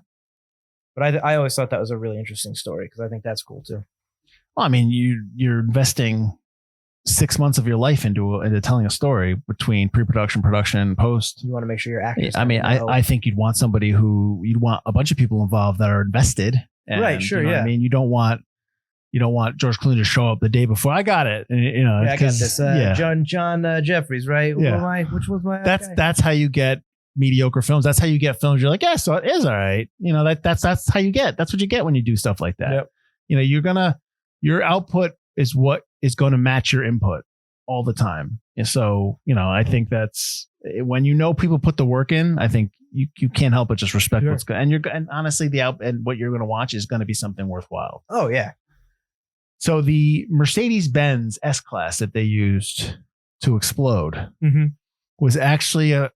But I always thought that was a really interesting story because I think that's cool too. Well, I mean, you're investing 6 months of your life into telling a story between pre-production, production, and post. You want to make sure your actors. I mean, I think you'd want a bunch of people involved that are invested. And, right. Sure. You know yeah. I mean, you don't want George Clooney to show up the day before. I got it. And, I got this. John Jeffries, right? Yeah. Which was my. That's how you get mediocre films. That's how you get films. You're like, yeah, so it is all right. That's how you get. That's what you get when you do stuff like that. Yep. Your output is what is going to match your input all the time. And so, I think that's when people put the work in. I think you can't help but just respect what's good. And honestly, and what you're going to watch is going to be something worthwhile. Oh yeah. So the Mercedes-Benz S-Class that they used to explode was actually a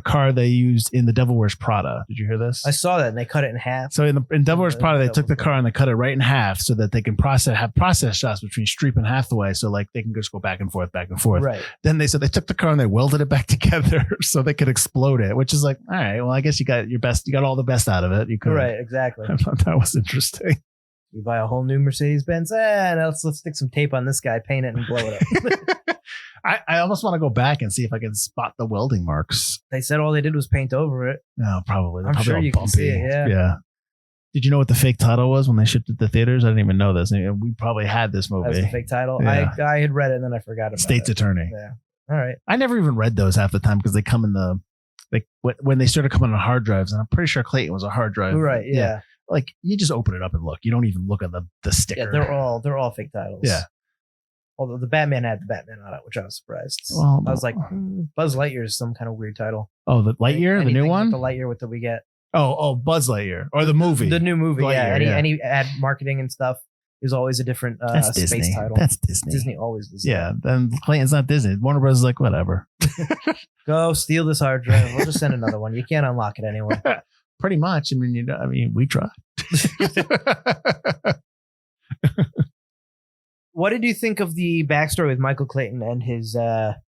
car they used in The Devil Wears Prada. Did you hear this? I saw that, and they cut it in half. So in Devil Wears Prada, they took the car and they cut it right in half so that they can have process shots between Streep and Hathaway, so like they can just go back and forth. Right. Then they said they took the car and they welded it back together so they could explode it, which is like, all right, well, I guess you got all the best out of it. You could. Right, exactly. I thought that was interesting. We buy a whole new Mercedes-Benz. Let's stick some tape on this guy, paint it, and blow it up. I almost want to go back and see if I can spot the welding marks. They said all they did was paint over it. No, probably. I'm sure you can see it. Yeah. Did you know what the fake title was when they shipped it to theaters? I didn't even know this. We probably had this movie. That was the fake title. Yeah. I had read it and then I forgot about it. State's Attorney. Yeah. All right. I never even read those half the time because they come in when they started coming on hard drives, and I'm pretty sure Clayton was a hard drive. Right. Yeah. Like you just open it up and look. You don't even look at the sticker. Yeah, they're all fake titles. Yeah. Although the Batman had the Batman on it, which I was surprised. Well, I was like, Buzz Lightyear is some kind of weird title. Oh, the Lightyear, the new one? The Lightyear with that we get. Oh, Buzz Lightyear. Or the movie. The new movie, Lightyear, yeah. Any ad marketing and stuff is always a different That's space Disney. title. That's Disney. Disney always does. Yeah, then Clayton's not Disney. Warner Bros. Is like, whatever. Go steal this hard drive. We'll just send another one. You can't unlock it anyway. Pretty much. I mean, we tried. What did you think of the backstory with Michael Clayton and his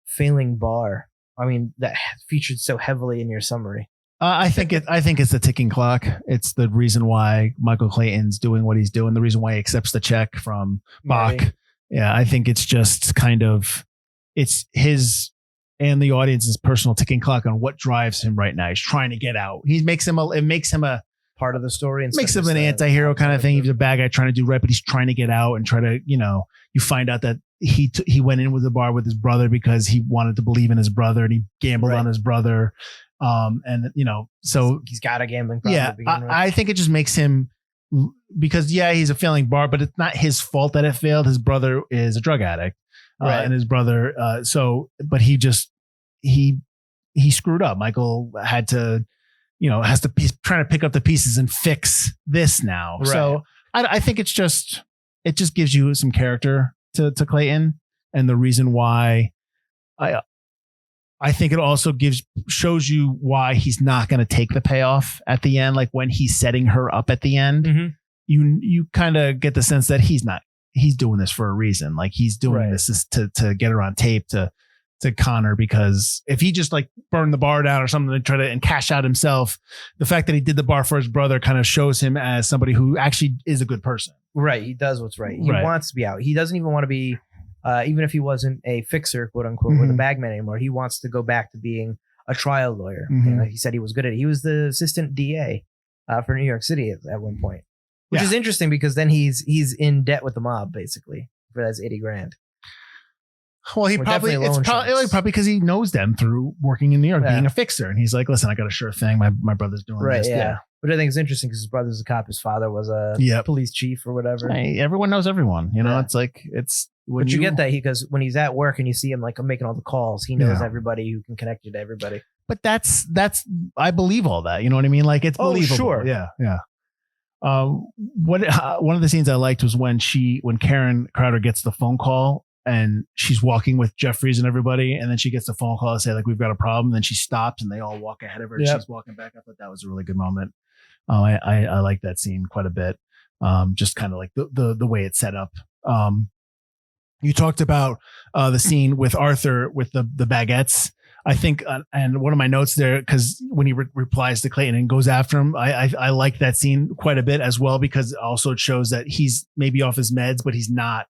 failing bar? I mean, that featured so heavily in your summary. I think it's the ticking clock. It's the reason why Michael Clayton's doing what he's doing. The reason why he accepts the check from Bach. Right. Yeah, I think it's just kind of it's his and the audience's personal ticking clock on what drives him right now. He's trying to get out. It makes him a part of the story. Makes him an anti-hero kind of thing. He's a bad guy trying to do right, but he's trying to get out and try to, you find out that he went in with the bar with his brother because he wanted to believe in his brother and he gambled on his brother. So he's got a gambling problem. Yeah, to begin with. I think it just makes him, because he's a failing bar, but it's not his fault that it failed. His brother is a drug addict, and his brother. But he screwed up. Michael had to, he's trying to pick up the pieces and fix this now. Right. So I think it just gives you some character to Clayton, and the reason why I think it also shows you why he's not going to take the payoff at the end. Like when he's setting her up at the end, you kind of get the sense that he's doing this for a reason. Like he's doing this to get her on tape to con her, because if he just like burned the bar down or something to try to cash out himself, the fact that he did the bar for his brother kind of shows him as somebody who actually is a good person. Right. He does what's right. He wants to be out. He doesn't even want to be, even if he wasn't a fixer, quote unquote, or the bagman anymore, he wants to go back to being a trial lawyer. He said he was good at it. He was the assistant DA for New York City at one point, which is interesting because then he's in debt with the mob basically for that's $80,000. Well, it's probably because he knows them through working in New York, being a fixer, and he's like, "Listen, I got a sure thing. My brother's doing this." Yeah. But I think it's interesting because his brother's a cop, his father was a police chief or whatever. Hey, everyone knows everyone. It's like But you get that because when he's at work and you see him like making all the calls, he knows everybody who can connect you to everybody. But that's I believe all that. You know what I mean? Like it's believable. Sure. Yeah. One of the scenes I liked was when Karen Crowder gets the phone call. And she's walking with Jeffries and everybody, and then she gets the phone call to say like we've got a problem. And then she stops, and they all walk ahead of her. And she's walking back. I thought that was a really good moment. I like that scene quite a bit. Just kind of like the way it's set up. You talked about the scene with Arthur with the baguettes. I think, and one of my notes there, because when he replies to Clayton and goes after him, I like that scene quite a bit as well, because also it shows that he's maybe off his meds, but he's not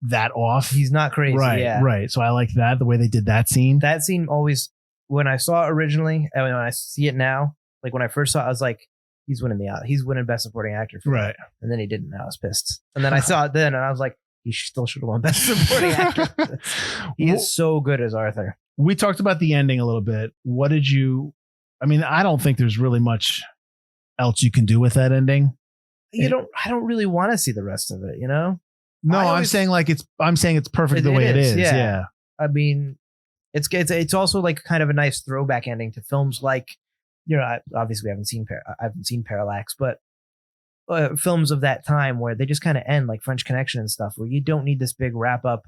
that off. He's not crazy. Right. So I like that, the way they did that scene. That scene always, when I saw it originally and when I see it now, like when I first saw it, I was like, he's winning best supporting actor for me. And then he didn't, and I was pissed. And then I saw it then and I was like, he still should have won best supporting actor. He is so good as Arthur. We talked about the ending a little bit. I don't think there's really much else you can do with that ending. I don't really want to see the rest of it, No, I'm saying it's perfect the way it is. Yeah. I mean, it's also like kind of a nice throwback ending to films like, obviously I haven't seen Parallax, but films of that time where they just kind of end like French Connection and stuff, where you don't need this big wrap up,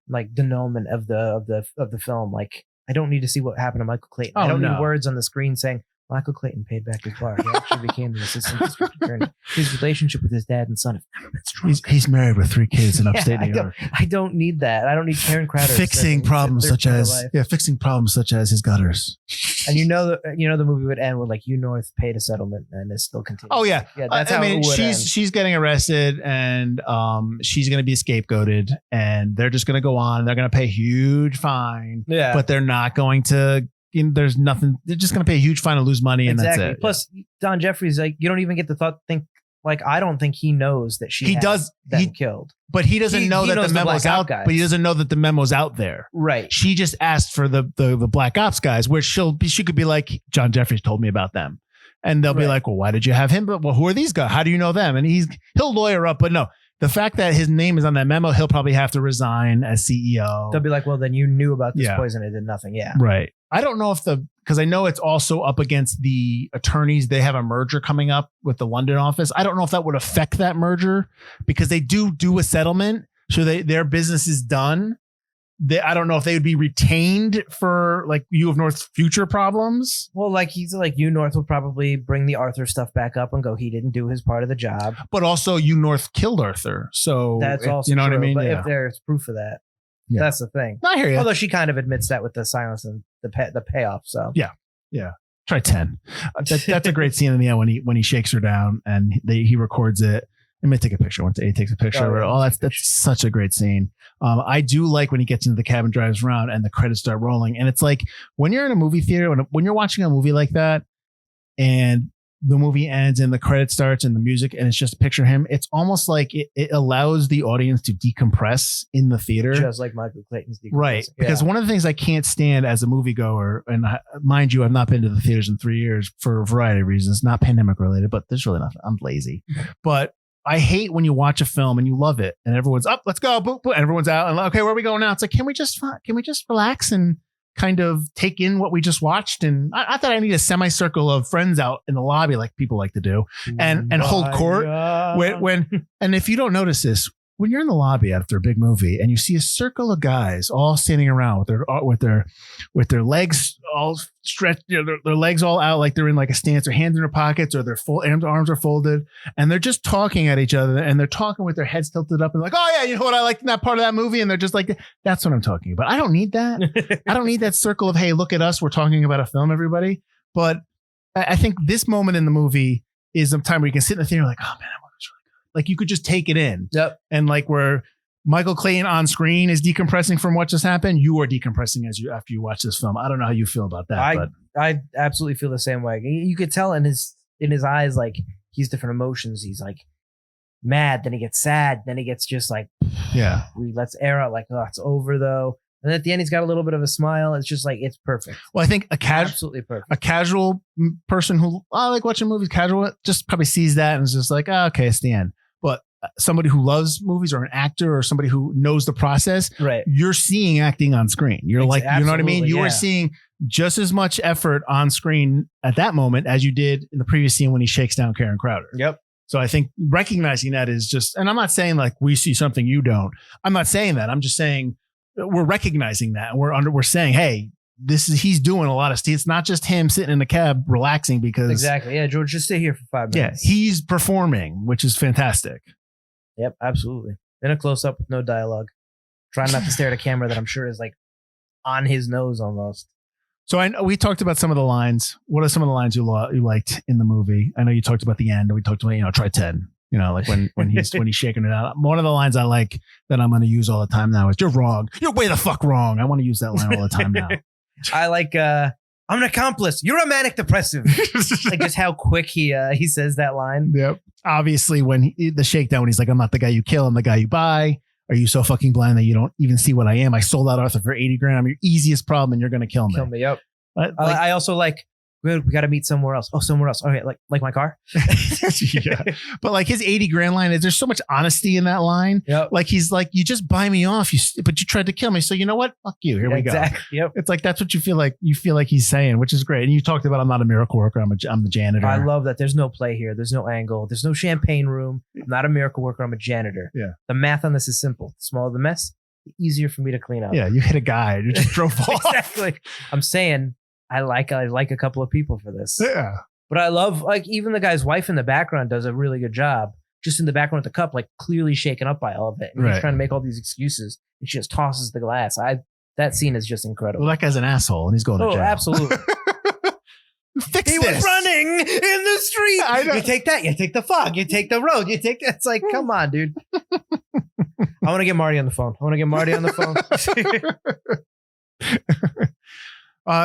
like denouement of the film. Like I don't need to see what happened to Michael Clayton. I don't need words on the screen saying Michael Clayton paid back his bar. He actually became the assistant district attorney. His relationship with his dad and son have never been stronger. He's married with 3 kids in upstate New York. I don't need that. I don't need Karen Crowder fixing problems such as his gutters. And the movie would end with like North paid a settlement and is still continuing. Oh yeah, that's how it would end. She's getting arrested and she's going to be scapegoated, and they're just going to go on. They're going to pay a huge fine. Yeah, but they're not going to. There's nothing. They're just going to pay a huge fine and lose money, and that's it. Plus, Don Jeffries, like you don't even get the think. Like I don't think he knows that he killed, but he doesn't know that the memo's out. But he doesn't know that the memo's out there. Right. She just asked for the Black Ops guys, where she could be like, John Jeffries told me about them, and they'll be like, well, why did you have him? But who are these guys? How do you know them? And he'll lawyer up, but no. The fact that his name is on that memo, he'll probably have to resign as CEO. They'll be like, well, then you knew about this poison. It did nothing. Yeah. Right. I don't know because I know it's also up against the attorneys. They have a merger coming up with the London office. I don't know if that would affect that merger because they do a settlement. So their business is done. I don't know if they would be retained for like U of North's future problems. Well, like he's like U North will probably bring the Arthur stuff back up and go, he didn't do his part of the job. But also U North killed Arthur. So that's also what I mean? But if there's proof of that, that's the thing. I hear you. Although she kind of admits that with the silence and the payoff. So yeah. Try 10. That's a great scene in the end when he shakes her down and he records it. I may take a picture once A takes a picture. That's such a great scene. I do like when he gets into the cab and drives around and the credits start rolling. And it's like when you're in a movie theater, when you're watching a movie like that and the movie ends and the credit starts and the music and it's just a picture of him, it's almost like it allows the audience to decompress in the theater. Just like Michael Clayton's decompressing. Right. Because one of the things I can't stand as a moviegoer, and mind you, I've not been to the theaters in 3 years for a variety of reasons, not pandemic related, but there's really nothing. I'm lazy. But I hate when you watch a film and you love it and everyone's up, let's go, boop, boop, and everyone's out and okay, where are we going now? It's like, can we just relax and kind of take in what we just watched? And I thought I need a semicircle of friends out in the lobby like people like to do and hold court when and if you don't notice this, when you're in the lobby after a big movie and you see a circle of guys all standing around with their legs all stretched, their legs all out like they're in like a stance, their hands in their pockets or their full arms are folded, and they're just talking at each other and they're talking with their heads tilted up and like, oh yeah, you know what I liked in that part of that movie, and they're just like, that's what I'm talking about. I don't need that. I don't need that circle of, hey, look at us, we're talking about a film, everybody. But I think this moment in the movie is a time where you can sit in the theater like, oh man, like you could just take it in. Yep. And like where Michael Clayton on screen is decompressing from what just happened, you are decompressing after you watch this film. I don't know how you feel about that. But I absolutely feel the same way. You could tell in his eyes, like he's different emotions. He's like mad, then he gets sad, then he gets just like, yeah, we let's air out like, oh, it's over though. And at the end, he's got a little bit of a smile. It's just like, it's perfect. Well, I think absolutely perfect. A casual person who I like watching movies, casual, just probably sees that and is just like, oh, okay, it's the end. But somebody who loves movies or an actor or somebody who knows the process, right? You're seeing acting on screen. You're like, you know what I mean? You are seeing just as much effort on screen at that moment as you did in the previous scene when he shakes down Karen Crowder. Yep. So I think recognizing that is just, and I'm not saying like we see something you don't. I'm not saying that. I'm just saying we're recognizing that. We're saying, hey, he's doing a lot of stuff. It's not just him sitting in the cab relaxing because exactly. Yeah, George, just stay here for 5 minutes. Yeah, he's performing, which is fantastic. Yep, absolutely. In a close up with no dialogue, trying not to stare at a camera that I'm sure is like on his nose almost. So we talked about some of the lines. What are some of the lines you liked in the movie? I know you talked about the end. We talked about try 10. Like when he's shaking it out. One of the lines I like that I'm going to use all the time now is "You're wrong. You're way the fuck wrong." I want to use that line all the time now. I like I'm an accomplice. You're a manic depressive. Like just how quick he says that line. Yep. Obviously, when the shakedown, when he's like, "I'm not the guy you kill. I'm the guy you buy. Are you so fucking blind that you don't even see what I am? I sold out Arthur for $80,000. I'm your easiest problem, and you're gonna kill me." Kill me. Yep. I also like. We got to meet somewhere else. Oh, somewhere else. Okay, like my car. Yeah. But like his $80,000 line is, there's so much honesty in that line. Yep. Like he's like, you just buy me off, but you tried to kill me. So you know what? Fuck you. Here we go. Yep. It's like that's what you feel like he's saying, which is great. And you talked about, I'm not a miracle worker. I'm the janitor. I love that. There's no play here. There's no angle. There's no champagne room. I'm not a miracle worker. I'm a janitor. Yeah. The math on this is simple. The smaller the mess, the easier for me to clean up. Yeah. You hit a guy. You just drove off. Exactly. I'm saying. I like a couple of people for this. Yeah. But I love, like, even the guy's wife in the background does a really good job. Just in the background with the cup, like clearly shaken up by all of it. And he's trying to make all these excuses. And she just tosses the glass. That scene is just incredible. Well, that guy's an asshole and he's going to jail. Oh, absolutely. Fix this. He was running in the street. You take that. You take the fog. You take the road. You take that. It's like, come on, dude. I want to get Marty on the phone.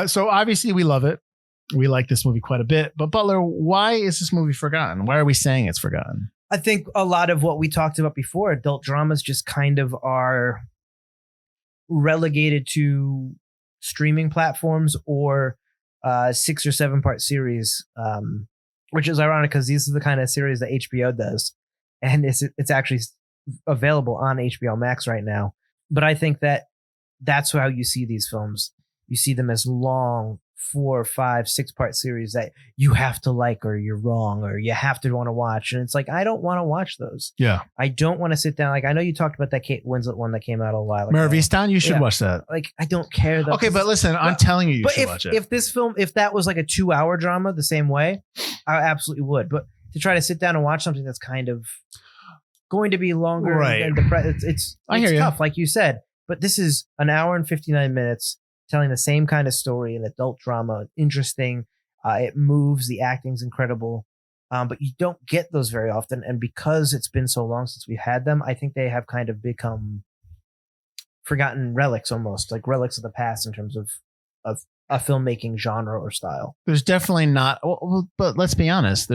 So obviously we love it. We like this movie quite a bit. But Butler, why is this movie forgotten? Why are we saying it's forgotten? I think a lot of what we talked about before, adult dramas just kind of are relegated to streaming platforms or 6 or 7 part series, which is ironic because these are the kind of series that HBO does. And it's actually available on HBO Max right now. But I think that's how you see these films. You see them as long 4, 5, 6 part series that you have to like, or you're wrong, or you have to want to watch. And it's like, I don't want to watch those. Yeah. I don't want to sit down. Like, I know you talked about that Kate Winslet one that came out a while ago. Mare of Easttown, you should watch that. Like, I don't care though. Okay, but listen, I'm telling you should watch it. If that was like a 2-hour drama the same way, I absolutely would. But to try to sit down and watch something that's kind of going to be longer, right? It's tough, like you said. But this is an hour and 59 minutes. Telling the same kind of story, an adult drama, interesting. It moves. The acting's incredible, but you don't get those very often. And because it's been so long since we've had them, I think they have kind of become forgotten relics, almost like relics of the past in terms of a filmmaking genre or style. There's definitely not. But let's be honest.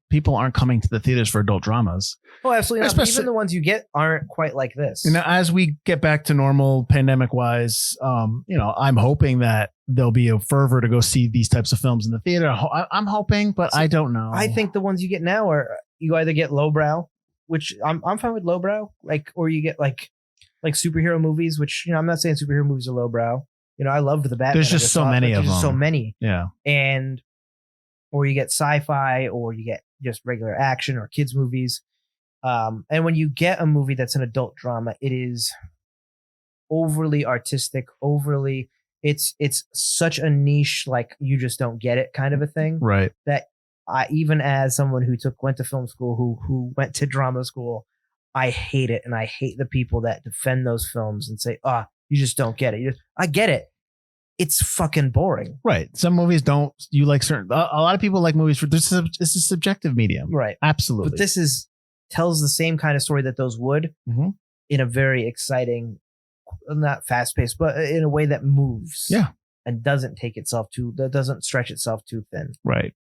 People aren't coming to the theaters for adult dramas. Oh, absolutely not. Especially, even the ones you get aren't quite like this. As we get back to normal pandemic wise, I'm hoping that there'll be a fervor to go see these types of films in the theater. I'm hoping, but I don't know. I think the ones you get now are you either get lowbrow, which I'm fine with lowbrow, or you get like superhero movies, which I'm not saying superhero movies are lowbrow. I loved the Batman. There's just so many of them. So many. Yeah. Or you get sci-fi, or you get just regular action or kids movies. And when you get a movie that's an adult drama, it is overly artistic, it's such a niche, like you just don't get it kind of a thing. Right. That even as someone who went to film school, who went to drama school, I hate it. And I hate the people that defend those films and say, you just don't get it. I get it. It's fucking boring. Right. Some movies don't. You like certain. A lot of people like movies for this. It's a subjective medium. Right. Absolutely. But this tells the same kind of story that those would, in a very exciting, not fast paced, but in a way that moves. Yeah. And doesn't stretch itself too thin. Right.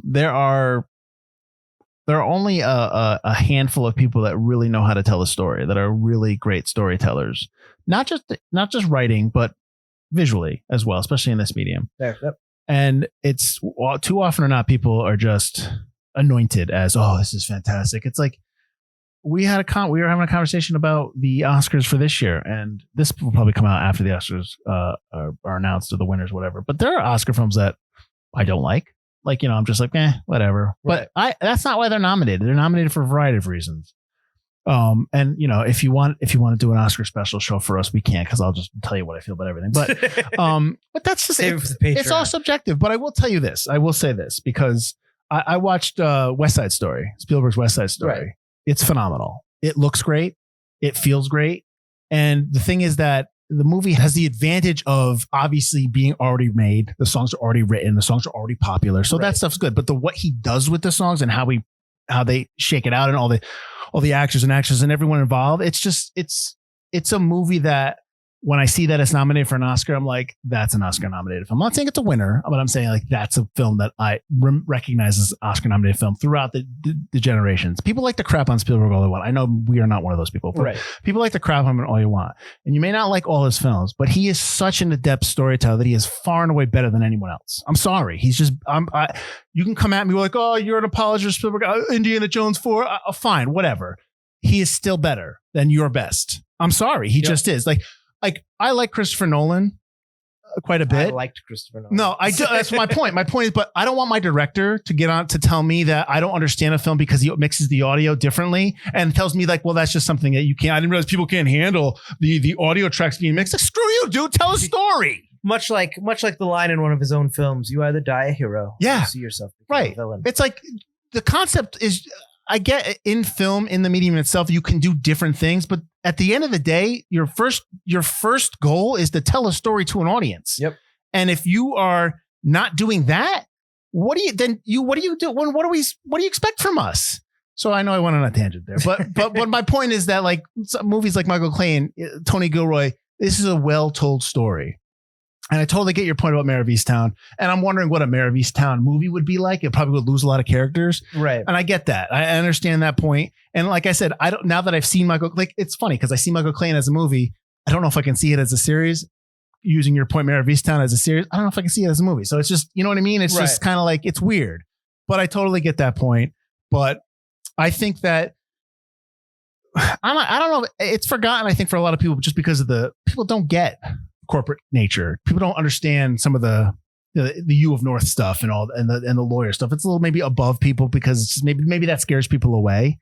There are only a handful of people that really know how to tell a story, that are really great storytellers. Not just writing, but visually as well, especially in this medium. Yep. And it's too often or not, people are just anointed as, this is fantastic. It's like we were having a conversation about the Oscars for this year, and this will probably come out after the Oscars are announced, or the winners, whatever. But there are Oscar films that I don't like. I'm just like, whatever. Right. But that's not why they're nominated. They're nominated for a variety of reasons. And if you want to do an Oscar special show for us, we can't, because I'll just tell you what I feel about everything. But that's just it's all subjective. But I will tell you this. I will say this, because I watched West Side Story, Spielberg's West Side Story. Right. It's phenomenal. It looks great. It feels great. And the thing is that the movie has the advantage of obviously being already made. The songs are already written. The songs are already popular. So that stuff's good. But what he does with the songs and how they shake it out, and all the actors and actresses and everyone involved, it's a movie that when I see that it's nominated for an Oscar, I'm like, that's an Oscar nominated film. I'm not saying it's a winner, but I'm saying that's a film that I recognize as Oscar nominated film throughout the generations. People like to crap on Spielberg all they want. I know we are not one of those people, but right. People like to crap on him all you want. And you may not like all his films, but he is such an adept storyteller that he is far and away better than anyone else. I'm sorry. He's just, you can come at me like, you're an apologist, Spielberg, Indiana Jones 4, fine, whatever. He is still better than your best. I'm sorry. He just is. Like I like Christopher Nolan quite a bit. I liked Christopher Nolan. No, I do. That's my point. My point is, but I don't want my director to get on to tell me that I don't understand a film because he mixes the audio differently and tells me that's just something that you can't. I didn't realize people can't handle the audio tracks being mixed. Like, screw you, dude. Tell a story. Much like the line in one of his own films, you either die a hero, or you see yourself become a villain. It's like the concept is. I get in film, in the medium itself, you can do different things, but at the end of the day, your first goal is to tell a story to an audience. Yep. And if you are not doing that, what do you do? What do you expect from us? So I know I went on a tangent there, but my point is that like movies like Michael Clayton, Tony Gilroy, this is a well-told story. And I totally get your point about Mayor of Easttown. And I'm wondering what a Mayor of Easttown movie would be like. It probably would lose a lot of characters. Right. And I get that. I understand that point. And like I said, now that I've seen it's funny because I see Michael Clayton as a movie. I don't know if I can see it as a series. Using your point, Mayor of Easttown as a series, I don't know if I can see it as a movie. So it's just, you know what I mean? It's just kind of like, it's weird. But I totally get that point. But I think that I don't know. It's forgotten, I think, for a lot of people just because of people don't get corporate nature. People don't understand some of the U of North stuff and all, and the lawyer stuff. It's a little maybe above people because it's just maybe that scares people away.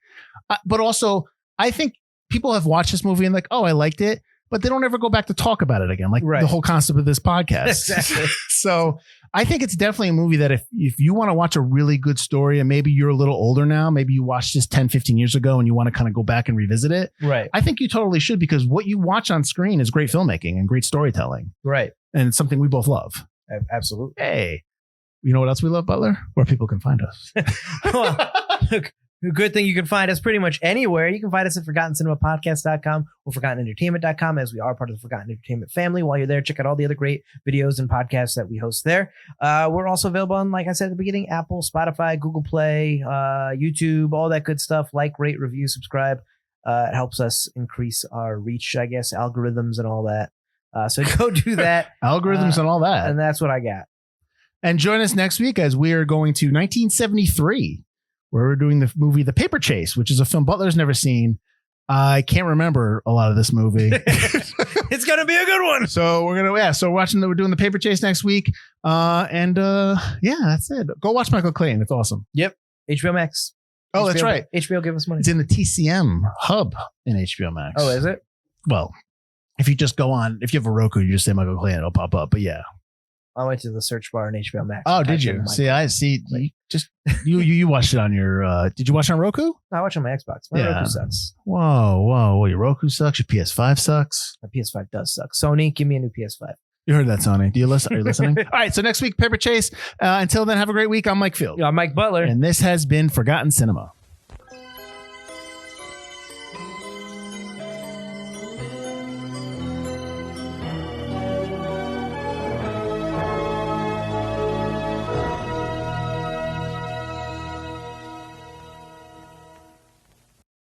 But also, I think people have watched this movie and like, I liked it, but they don't ever go back to talk about it again. Like the whole concept of this podcast. Exactly. So I think it's definitely a movie that if you want to watch a really good story and maybe you're a little older now, maybe you watched this 10, 15 years ago and you want to kind of go back and revisit it. Right. I think you totally should, because what you watch on screen is great filmmaking and great storytelling. Right. And it's something we both love. Absolutely. Hey, you know what else we love, Butler? Where people can find us. Well, look, Good thing you can find us pretty much anywhere. You can find us at ForgottenCinemaPodcast.com or ForgottenEntertainment.com, as we are part of the Forgotten Entertainment family. While you're there, check out all the other great videos and podcasts that we host there. We're also available on, like I said at the beginning, Apple, Spotify, Google Play, YouTube, all that good stuff. Like, rate, review, subscribe. It helps us increase our reach, I guess, algorithms and all that. So go do that. Algorithms and all that. And that's what I got. And join us next week as we are going to 1973, where we're doing the movie The Paperchase, which is a film Butler's never seen. I can't remember a lot of this movie. It's going to be a good one. So we're we're doing The Paperchase next week. That's it. Go watch Michael Clayton. It's awesome. Yep. HBO Max. Oh, that's right. HBO give us money. It's in the TCM hub in HBO Max. Oh, is it? Well, if you just go on, if you have a Roku, you just say Michael Clayton, it'll pop up. But yeah. I went to the search bar in HBO Max. Oh, did you? See, I see. You watched it on your. Did you watch it on Roku? I watch on my Xbox. My Roku sucks. Whoa! Your Roku sucks. Your PS5 sucks. My PS5 does suck. Sony, give me a new PS5. You heard that, Sony? Do you listen? Are you listening? All right. So next week, Paperchase. Until then, have a great week. I'm Mike Field. I'm Mike Butler, and this has been Forgotten Cinema.